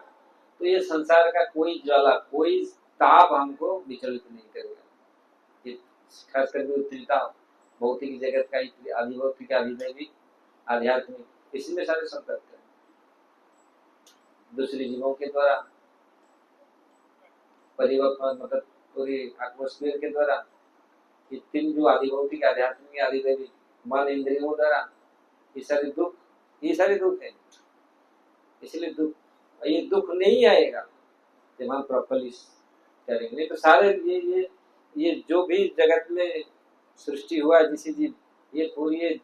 तो ये संसार का कोई ज्वाला कोई ताप हमको विचलित नहीं करेगा। खास करके उत्तरता भौतिक जगत का अधिभौतिक अधिदैविक आध्यात्मिक, इसमें सारे संपर्क है। दूसरे जीवों के द्वारा परिवर्तन मतलब पूरी एटमॉस्फेयर के द्वारा, ये तीन जो अधिभौतिक आध्यात्मिक अधिदैविक मन इंद्रियों द्वारा, ये सारे दुख है। इसलिए दुख, ये दुख नहीं आएगा जब हम प्रॉपरली करेंगे। नहीं तो सारे ये जो भी जगत में सृष्टि हुआ जिसी जीव, ये पूरी ये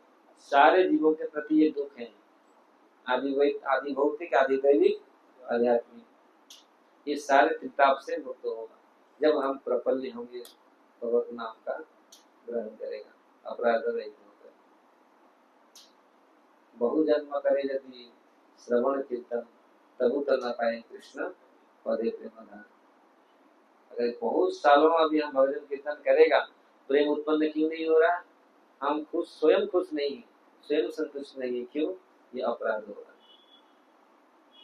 सारे जीवों के प्रति ये दुख है, आदि भौतिक, आदि दैविक, आध्यात्मिक, ये सारे त्रिताप से मुक्त होगा जब हम प्रॉपरली होंगे, भगवत नाम का ग्रहण करेगा, अपराध रहित होकर। बहु जन्म करे यदि श्रवण कीर्तन, तबु तो न पाए कृष्ण पदे प्रेमधान। अगर बहुत सालों अभी हम भजन कीर्तन करेगा, प्रेम उत्पन्न क्यों नहीं हो रहा? हम खुश, स्वयं खुश नहीं, स्वयं संतुष्ट नहीं है। क्यों? ये अपराध हो रहा है।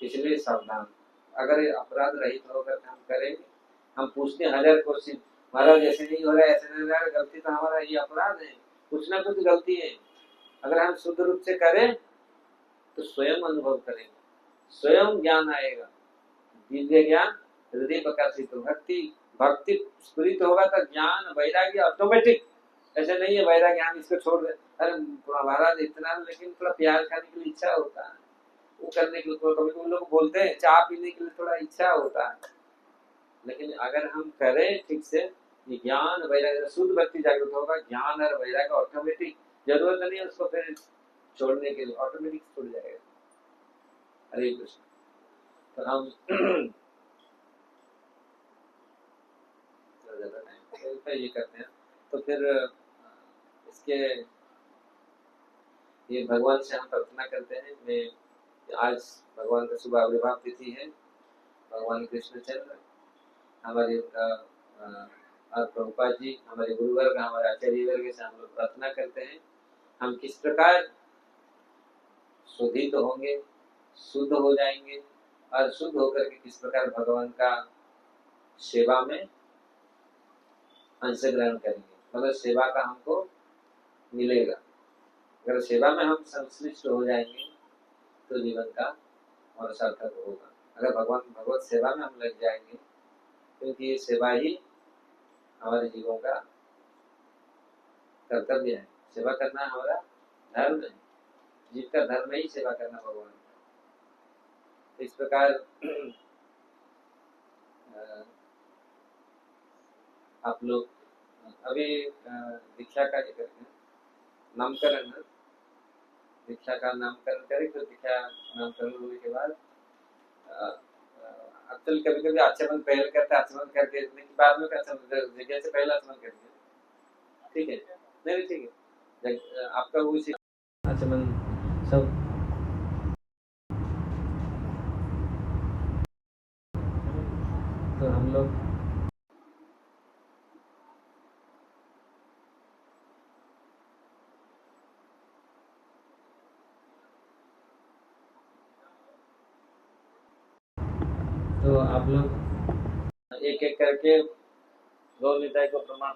इसलिए सावधान। अगर ये अपराध रहित होकर हम करेंगे, हम पूछते 1000 क्वेश्चन, महाराज ऐसे नहीं हो रहा है, ऐसे नहीं हो रहा है, गलती तो हमारा, ये अपराध है, कुछ ना कुछ गलती है। अगर हम शुद्ध रूप से करें तो स्वयं अनुभव करेंगे, स्वयं ज्ञान आएगा, दिव्य ज्ञान, हृदय प्रकाशित, भक्ति स्फुरित होगा तो ज्ञान वैराग्य ऑटोमेटिक। ऐसे नहीं है वैराग्य हम इसको छोड़ दे, अरे महाराज इतना, लेकिन थोड़ा प्याज खाने के लिए इच्छा होता है, वो करने के लिए कभी लोग बोलते हैं, चाय पीने के लिए थोड़ा इच्छा होता है, लेकिन अगर हम करें ठीक से, ये ज्ञान वैराग्य, शुद्ध भक्ति जागृत होगा, ज्ञान और वैराग्य ऑटोमेटिक, जरूरत नहीं है उसको फिर छोड़ने के लिए, ऑटोमेटिक छूट जाएगा। हरे कृष्ण। तो हम ये करते हैं, तो फिर इसके ये भगवान से हम प्रार्थना करते हैं। मैं आज भगवान का शुभ आविर्भाव तिथि है, भगवान कृष्णचंद्र, हमारे प्रभुपाद जी, हमारे गुरुवर्ग, हमारे आचार्य वर्ग से हम लोग प्रार्थना करते हैं, हम किस प्रकार शुद्धित होंगे, शुद्ध हो जाएंगे, और शुद्ध होकर के किस प्रकार भगवान का सेवा में अंश ग्रहण करेंगे, मतलब सेवा का हमको मिलेगा। अगर सेवा में हम संश्लिष्ट हो जाएंगे तो जीवन का और सार्थक होगा। अगर भगवत सेवा में हम लग जाएंगे, क्योंकि ये सेवा ही हमारे जीवों का कर्तव्य है, सेवा करना हमारा धर्म है, जीव का धर्म ही सेवा करना भगवान का। इस प्रकार आप लोग अभी दीक्षा का ये करते हैं, नामकरण, दीक्षा का नामकरण करें, तो दीक्षा नामकरण होने के बाद अक्सर कभी कभी आचमन पहले करते हैं, आचमन करके बाद में जगह से पहले आचमन करते हैं, ठीक है? नहीं ठीक है, आपका वो आचमन सब तो हम लोग तो आप लोग एक एक करके 2 निताई को प्रमाण